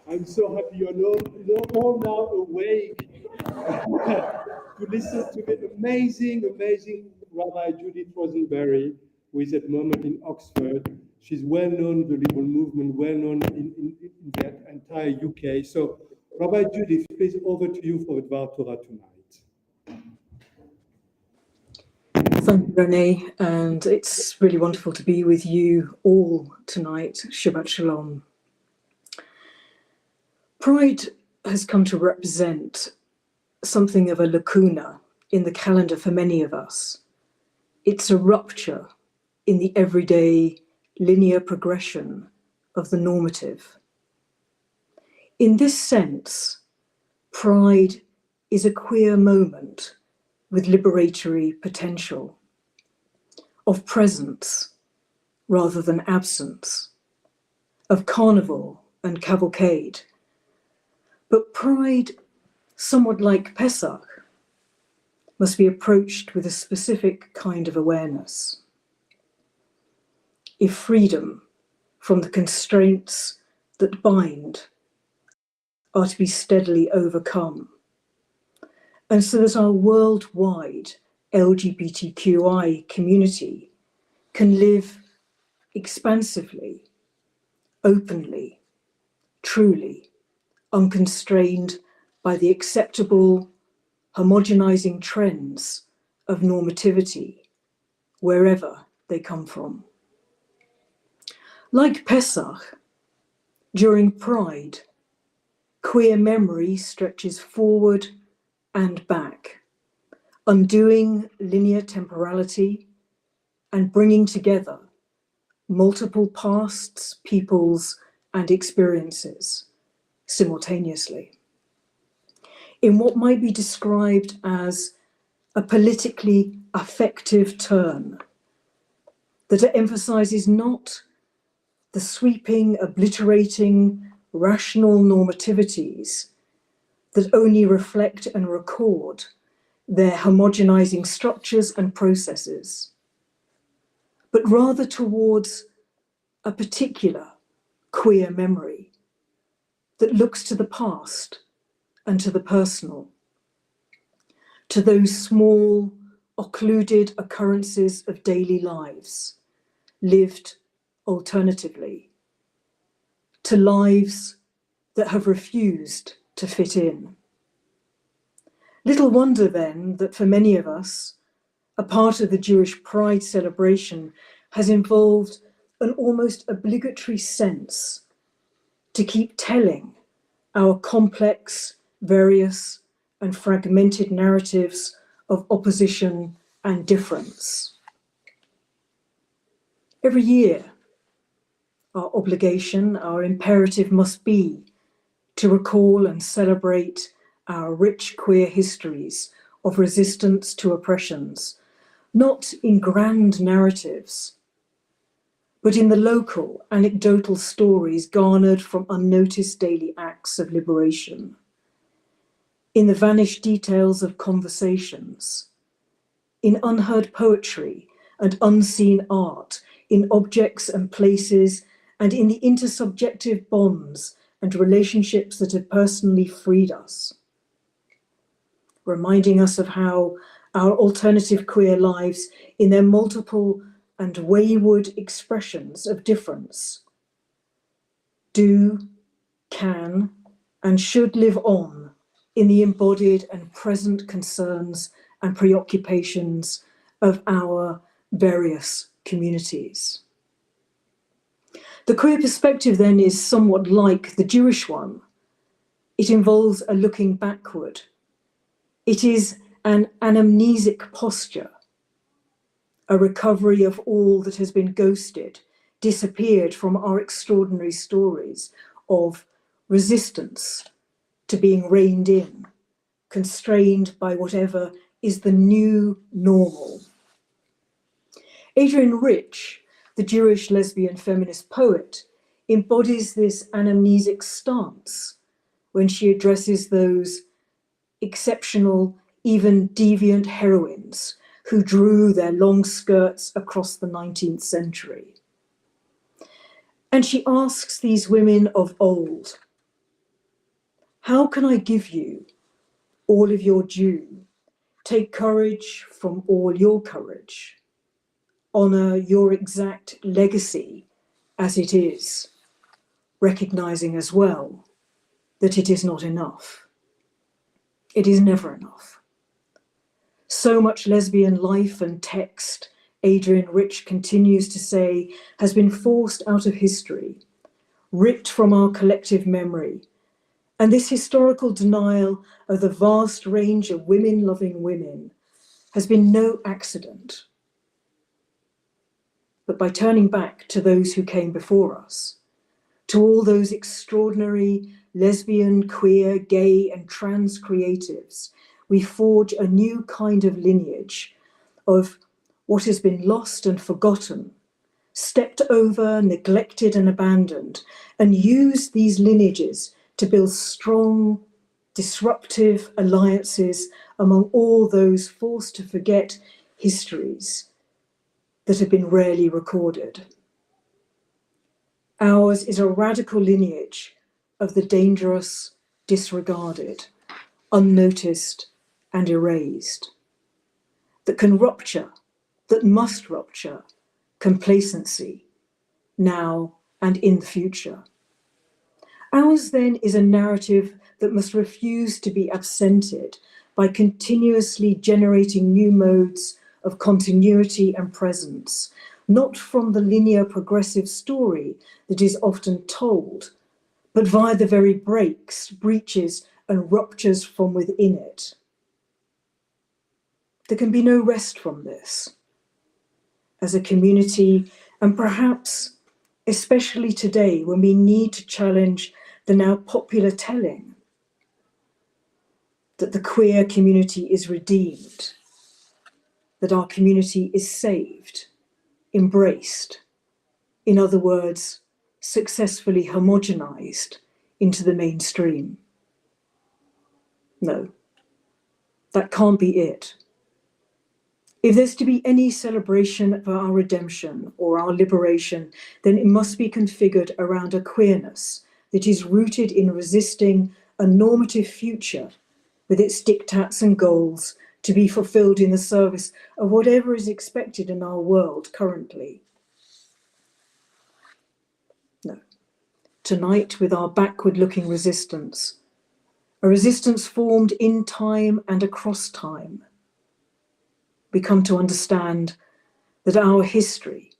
I'm so happy you're all now awake to listen to the amazing Rabbi Judith Rosenberry, who is at the moment in Oxford. She's well known in the liberal movement, well known in the entire UK. So, Rabbi Judith, please over to you for Dvar Torah tonight. Thank you, René, and it's really wonderful to be with you all tonight. Shabbat Shalom. Pride has come to represent something of a lacuna in the calendar for many of us. It's a rupture in the everyday linear progression of the normative. In this sense, Pride is a queer moment with liberatory potential, of presence rather than absence, of carnival and cavalcade. But Pride, somewhat like Pesach, must be approached with a specific kind of awareness. If freedom from the constraints that bind are to be steadily overcome, and so that our worldwide LGBTQI community can live expansively, openly, truly, unconstrained by the acceptable, homogenizing trends of normativity, wherever they come from. Like Pesach, during Pride, queer memory stretches forward and back, undoing linear temporality and bringing together multiple pasts, peoples, and experiences simultaneously, in what might be described as a politically affective turn that emphasizes not the sweeping, obliterating, rational normativities that only reflect and record their homogenizing structures and processes, but rather towards a particular queer memory that looks to the past and to the personal, to those small, occluded occurrences of daily lives, lived alternatively, to lives that have refused to fit in. Little wonder then that for many of us, a part of the Jewish Pride celebration has involved an almost obligatory sense to keep telling our complex, various, and fragmented narratives of opposition and difference. Every year, our obligation, our imperative must be to recall and celebrate our rich queer histories of resistance to oppressions, not in grand narratives, but in the local, anecdotal stories garnered from unnoticed daily acts of liberation, in the vanished details of conversations, in unheard poetry and unseen art, in objects and places, and in the intersubjective bonds and relationships that have personally freed us, reminding us of how our alternative queer lives, in their multiple and wayward expressions of difference, do, can, and should live on in the embodied and present concerns and preoccupations of our various communities. The queer perspective then is somewhat like the Jewish one. It involves a looking backward. It is an anamnesic posture, a recovery of all that has been ghosted, disappeared from our extraordinary stories of resistance to being reined in, constrained by whatever is the new normal. Adrienne Rich, the Jewish lesbian feminist poet, embodies this anamnesic stance when she addresses those exceptional, even deviant heroines who drew their long skirts across the 19th century. And she asks these women of old, how can I give you all of your due, take courage from all your courage, honor your exact legacy as it is, recognizing as well that it is not enough. It is never enough. So much lesbian life and text, Adrienne Rich continues to say, has been forced out of history, ripped from our collective memory, And this historical denial of the vast range of women-loving women has been no accident. But by turning back to those who came before us, to all those extraordinary lesbian, queer, gay, and trans creatives, we forge a new kind of lineage of what has been lost and forgotten, stepped over, neglected, and abandoned, and use these lineages to build strong, disruptive alliances among all those forced to forget histories that have been rarely recorded. Ours is a radical lineage of the dangerous, disregarded, unnoticed, and erased, that can rupture, that must rupture, complacency, now and in the future. Ours then is a narrative that must refuse to be absented by continuously generating new modes of continuity and presence, not from the linear progressive story that is often told, but via the very breaks, breaches, and ruptures from within it. There can be no rest from this. As a community, and perhaps especially today when we need to challenge the now popular telling that the queer community is redeemed, that our community is saved, embraced, in other words, successfully homogenized into the mainstream. No, that can't be it. If there's to be any celebration of our redemption or our liberation, then it must be configured around a queerness that is rooted in resisting a normative future with its diktats and goals to be fulfilled in the service of whatever is expected in our world currently. No. Tonight, with our backward-looking resistance, a resistance formed in time and across time, we come to understand that our history,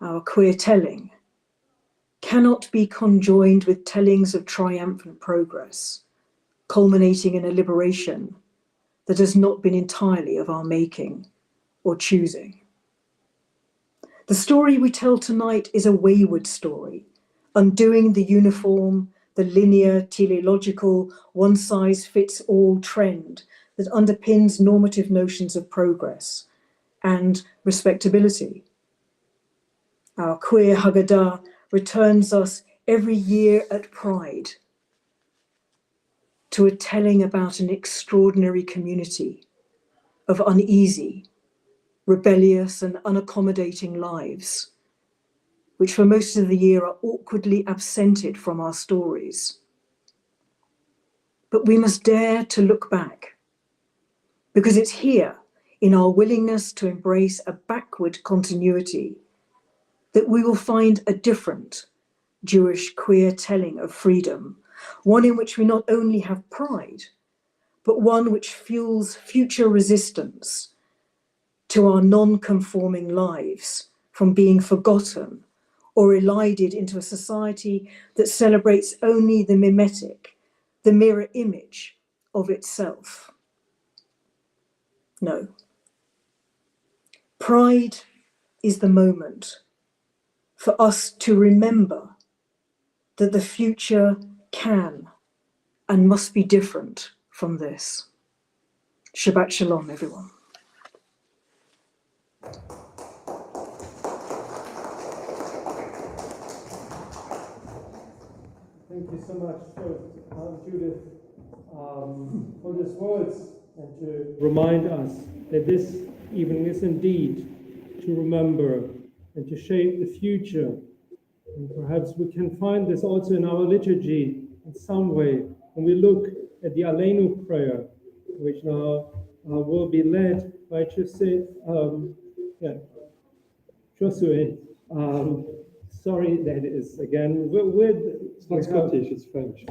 our queer telling, cannot be conjoined with tellings of triumphant progress, culminating in a liberation that has not been entirely of our making or choosing. The story we tell tonight is a wayward story, undoing the uniform, the linear, teleological, one-size-fits-all trend that underpins normative notions of progress and respectability. Our queer Haggadah returns us every year at Pride to a telling about an extraordinary community of uneasy, rebellious, and unaccommodating lives, which for most of the year are awkwardly absented from our stories. But we must dare to look back, because it's here, in our willingness to embrace a backward continuity, that we will find a different Jewish queer telling of freedom, one in which we not only have pride, but one which fuels future resistance to our non-conforming lives from being forgotten or elided into a society that celebrates only the mimetic, the mirror image of itself. No. Pride is the moment for us to remember that the future can and must be different from this. Shabbat Shalom, everyone. Thank you so much, Judith, for these words and to remind us that this evening is indeed to remember and to shape the future. And perhaps we can find this also in our liturgy in some way when we look at the Aleinu prayer, which now will be led by Josue. Sorry, that is again. It's not Scottish, it's French.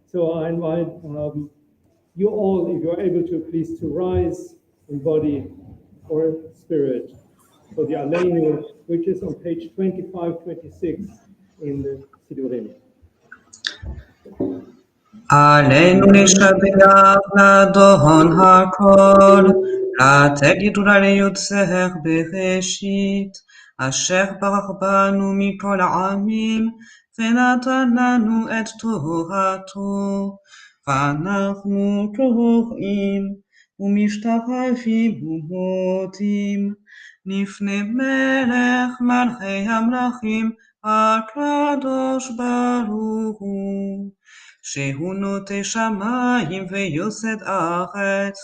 So I invite you all, if you're able to, please to rise in body or spirit So the Aleinu, which is on page 25-26 in the Sidurim. עלינו לשבח לאדון הכל, לתגידו לה ליוצר בראשית, אשר ברך בנו מכל העמים, ונתן לנו את תורתו, ואנחנו קוראים ומשתחווים ומודים, לפני מלך מלכי המלכים, הקדוש ברוך הוא. שהוא נוטה שמיים ויוסד ארץ,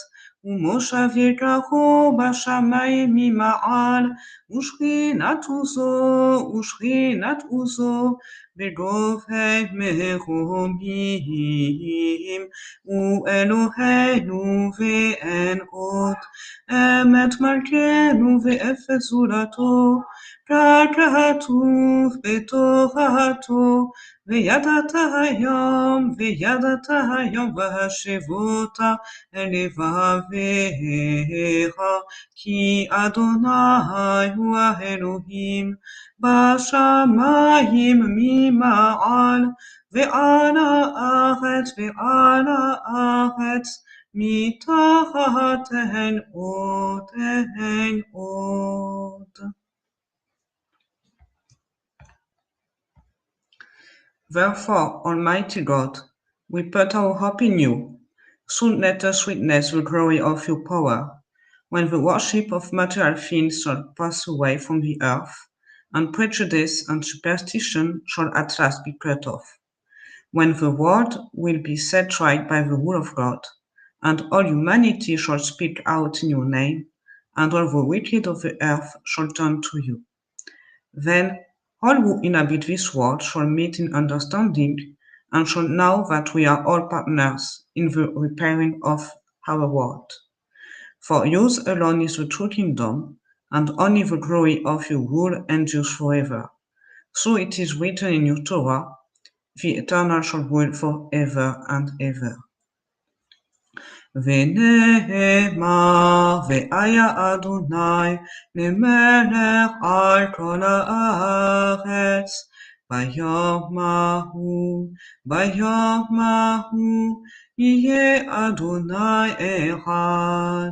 ומושב ירקחו בשמיים ממעל, ושכינת עוזו בגובה מרומים, הוא אלוהינו ואין עוד, אמת מלכנו ואפס זולתו, ככתוב בתורתו, וידעת היום והשבות אל לבביך, כי אדוני הוא האלוהים בשמיים ממעל, ועל הארץ מתחת אין עוד. Therefore, Almighty God, we put our hope in you. Soon let us witness the glory of your power, when the worship of material things shall pass away from the earth, and prejudice and superstition shall at last be cut off, when the world will be set right by the rule of God, and all humanity shall speak out in your name, and all the wicked of the earth shall turn to you. Then all who inhabit this world shall meet in understanding, and shall know that we are all partners in the repairing of our world. For yours alone is the true kingdom, and only the glory of your rule endures forever. So it is written in your Torah, the Eternal shall rule forever and ever. ונאמר, והיה אדוני למלך על כל הארץ, ביום ההוא יהיה אדוני אחד,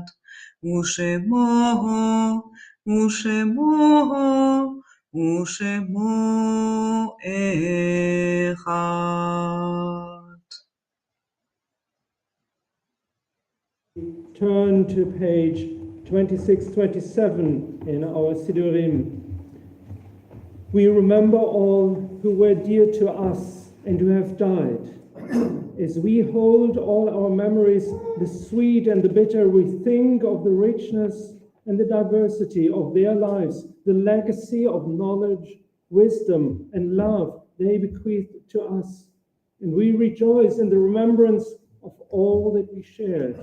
ושמו אחד. Turn to page 26-27 in our Sidurim. We remember all who were dear to us and who have died. As we hold all our memories, the sweet and the bitter, we think of the richness and the diversity of their lives, the legacy of knowledge, wisdom, and love they bequeathed to us. And we rejoice in the remembrance of all that we shared.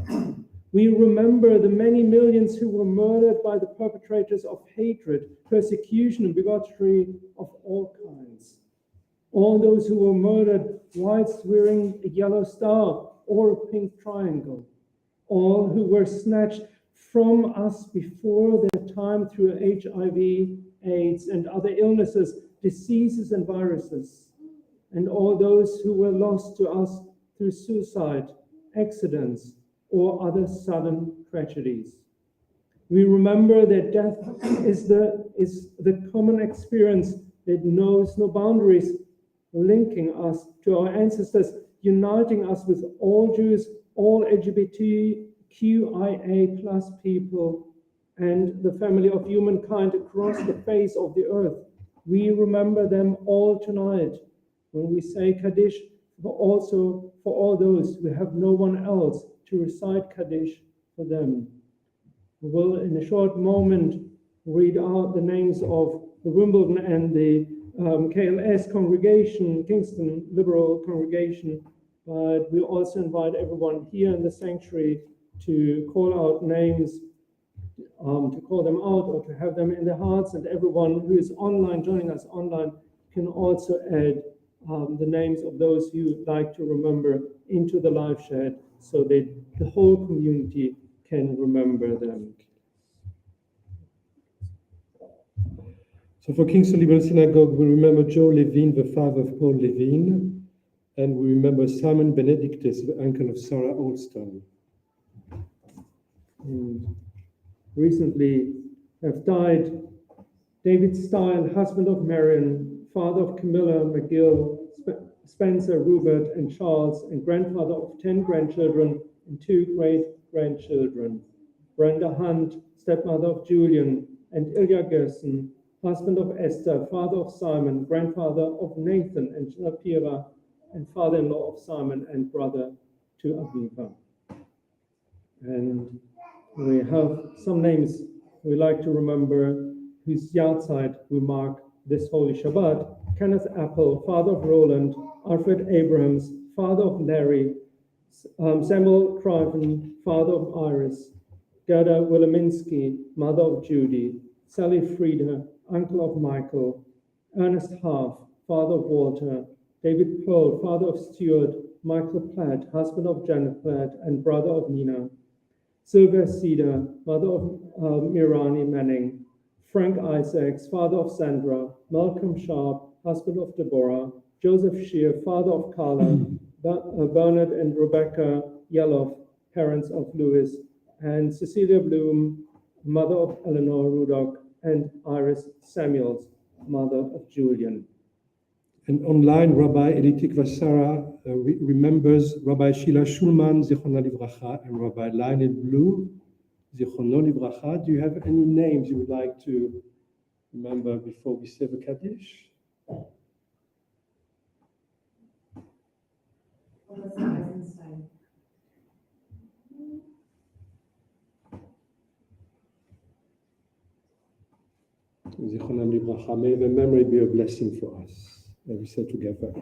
We remember the many millions who were murdered by the perpetrators of hatred, persecution, and bigotry of all kinds. All those who were murdered whilst wearing a yellow star or a pink triangle. All who were snatched from us before their time through HIV, AIDS, and other illnesses, diseases, and viruses. And all those who were lost to us through suicide, accidents, or other sudden tragedies. We remember that death is the common experience that knows no boundaries, linking us to our ancestors, uniting us with all Jews, all LGBTQIA+ people, and the family of humankind across the face of the earth. We remember them all tonight when we say Kaddish, but also for all those who have no one else to recite Kaddish for them. We will, in a short moment, read out the names of the Wimbledon and the KLS congregation, Kingston Liberal congregation, but we also invite everyone here in the sanctuary to call out names, to call them out or to have them in their hearts, and everyone who is online, joining us online, can also add the names of those you'd like to remember into the live chat so that the whole community can remember them. So for Kingston Liberal Synagogue, we remember Joe Levine, the father of Paul Levine, and we remember Simon Benedictus, the uncle of Sarah Alston. And recently have died David Style, husband of Marion, father of Camilla, McGill, Spencer, Rupert, and Charles, and grandfather of 10 grandchildren and 2 great-grandchildren. Brenda Hunt, stepmother of Julian, and Ilya Gerson, husband of Esther, father of Simon, grandfather of Nathan and Shapira, and father-in-law of Simon and brother to Aviva. And we have some names we like to remember whose yahrzeit we mark this Holy Shabbat. Kenneth Apple, father of Roland, Alfred Abrahams, father of Larry, Samuel Criven, father of Iris, Gerda Wileminski, mother of Judy, Sally Frieda, uncle of Michael, Ernest Half, father of Walter, David Pohl, father of Stuart, Michael Platt, husband of Janet Platt and brother of Nina, Sylvia Cedar, mother of Mirani Manning, Frank Isaacs, father of Sandra, Malcolm Sharp, husband of Deborah, Joseph Shear, father of Carla, Bernard and Rebecca Yeloff, parents of Louis, and Cecilia Bloom, mother of Eleanor Rudock, and Iris Samuels, mother of Julian. And online, Rabbi Elitik Vasara remembers Rabbi Sheila Schulman, Zichrono Livracha, and Rabbi Lionel Blue, Zichrono Livracha. Do you have any names you would like to remember before we say the Kaddish? Zichronam Livracha. May the memory be a blessing for us. And we say together.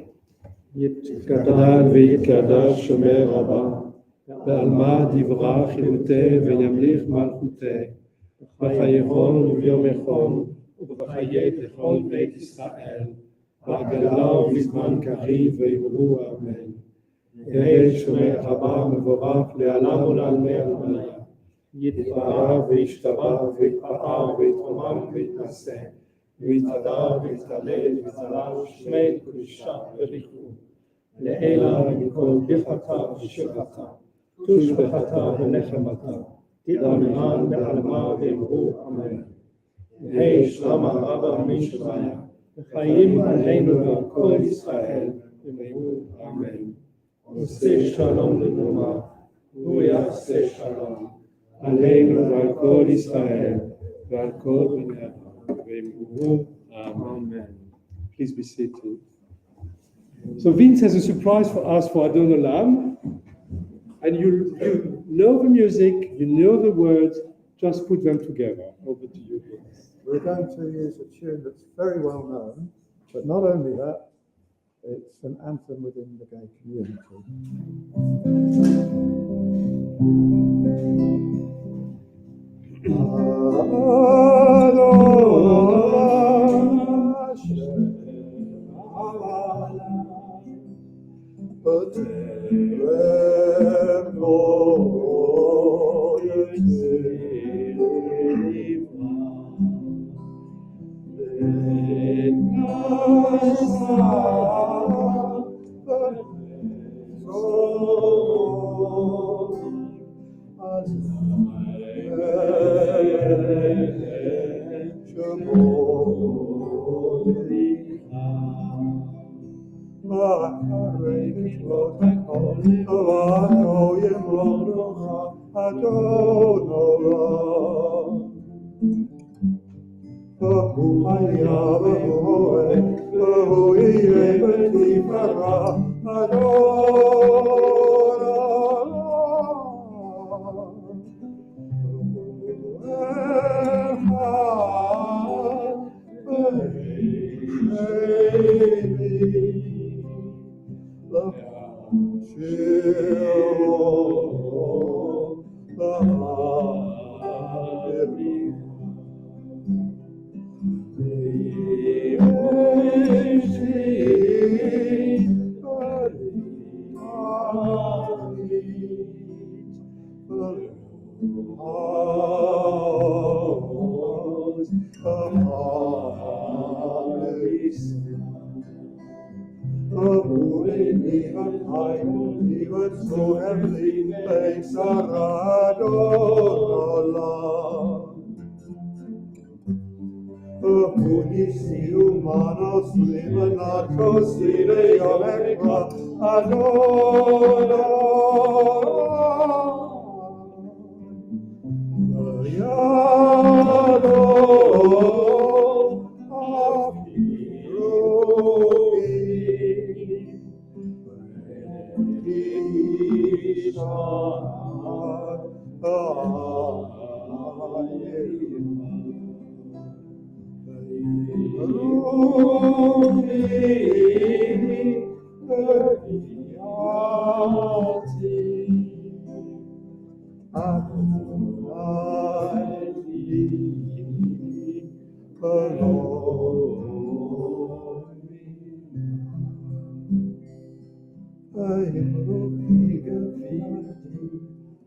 Yitkadal v'yitkadash shomer Rabba, ve'alma divra chilute ve'yamlich malchute, v'chayechon u'vyomechon, u'v'chayet lechol beit Yisrael, v'agala u'vizman kariv ve'yimru amen. Yehei shomer Rabba mevorach le'alam ol'almei almaya, yitbarach ve'yishtabach ve'yitpa'ar ve'yitromam ve'yitnaseh, ויתהדר ויתהלל ויתהלל שמי קדושה וריחו לאלה מכל ברכתה ושבחתה תושבחתה ונחמתה תדעמם בעלמה ואמרו אמן. יהי שלמה רבה משמיה וחיים עלינו ועל כל ישראל ואמרו אמן. עושה שלום לנאמה הוא יעשה שלום עלינו ועל כל ישראל ועל כל בני אדם. Amen. Please be seated. So Vince has a surprise for us for Adon Olam. And you know the music, you know the words, just put them together. Over to you, Vince. We're going to use a tune that's very well known, but not only that, it's an anthem within the gay community. heavenly makes Unisi humanos liminatos ide America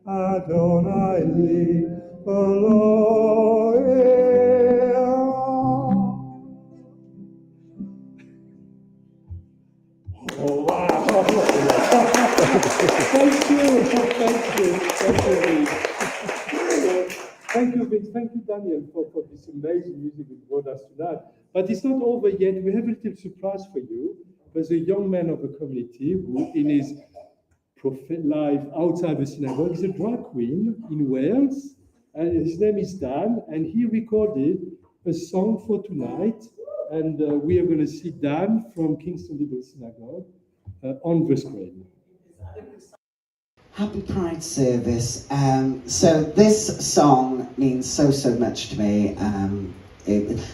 Adonai li Oh, wow. Thank you. Thank you, Daniel, for this amazing music you brought us tonight. But it's not over yet. We have a little surprise for you. There's a young man of the community who, in his life outside the synagogue, is a drag queen in Wales. And his name is Dan, and he recorded a song for tonight. And we are going to see Dan from Kingston Liberal Synagogue on the screen. Happy Pride service. So this song means so much to me.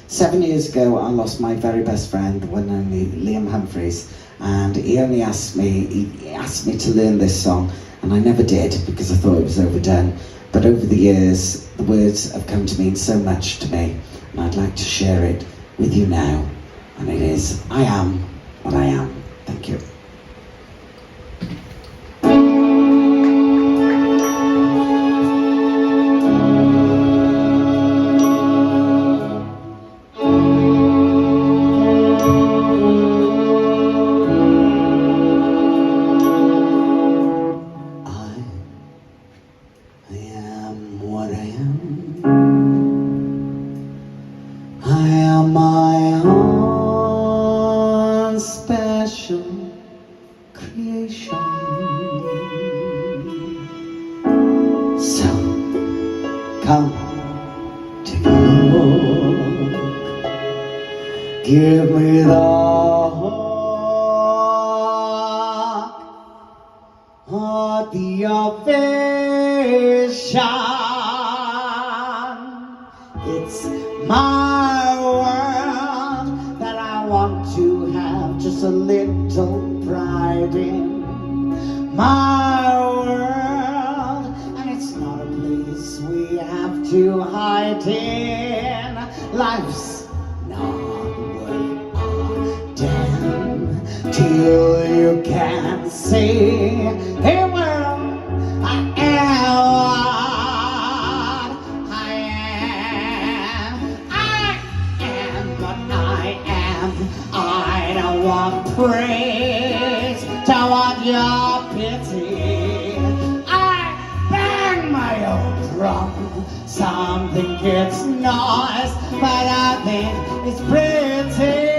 7 years ago, I lost my very best friend, one and only Liam Humphreys, and he asked me to learn this song, and I never did because I thought it was overdone. But over the years, the words have come to mean so much to me, and I'd like to share it with you now. And it is, I am what I am. Thank you. Give me the heart, the vision. It's my world that I want to have just a little pride in. My world, and it's not a place we have to hide in. Life's not till you can see, hey world, I am what I am what I am. I don't want praise, don't want your pity. I bang my own drum, something gets noise, but I think it's pretty.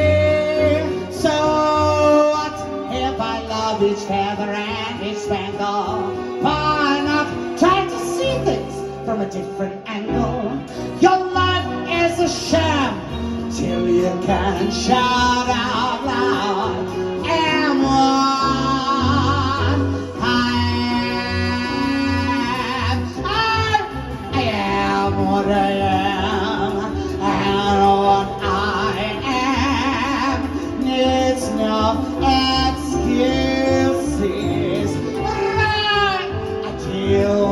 Each feather and each spangle. Why not try to see things from a different angle? Your life is a sham till you can shout out loud. Am what I am. I am what I am, and what I am needs no excuse.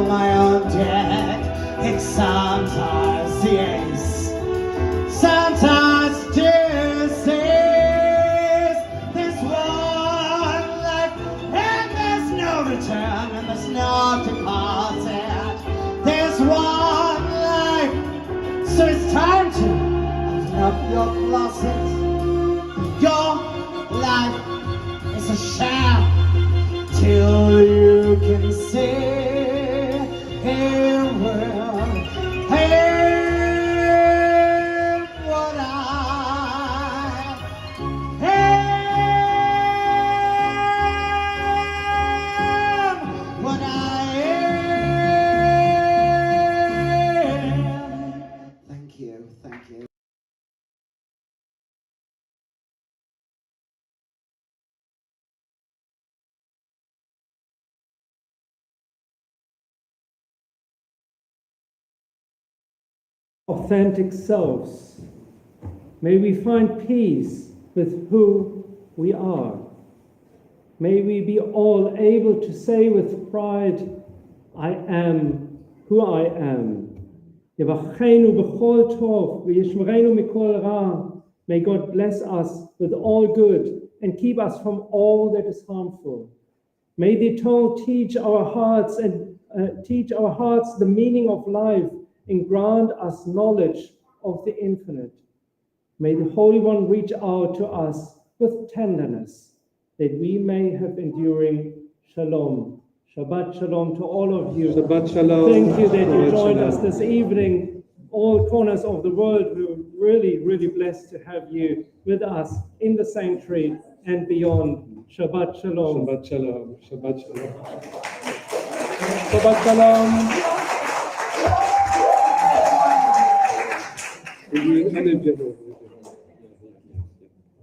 My own debt, it's sometimes yes, sometimes disease. There's one life and there's no return and there's no deposit. There's one life, so it's time to open up your closet. till you can see it will have what I am, what I am. Thank you, thank you. Authentic selves. May we find peace with who we are. May we be all able to say with pride, I am who I am. May God bless us with all good and keep us from all that is harmful. May the Eternal teach our hearts the meaning of life and grant us knowledge of the infinite. May the Holy One reach out to us with tenderness, that we may have enduring shalom. Shabbat shalom to all of you. Shabbat shalom. Thank you that you Shabbat joined shalom. us this evening. All corners of the world, we're really, really blessed to have you with us in the sanctuary and beyond. Shabbat shalom. Shabbat shalom. Shabbat shalom. Shabbat shalom.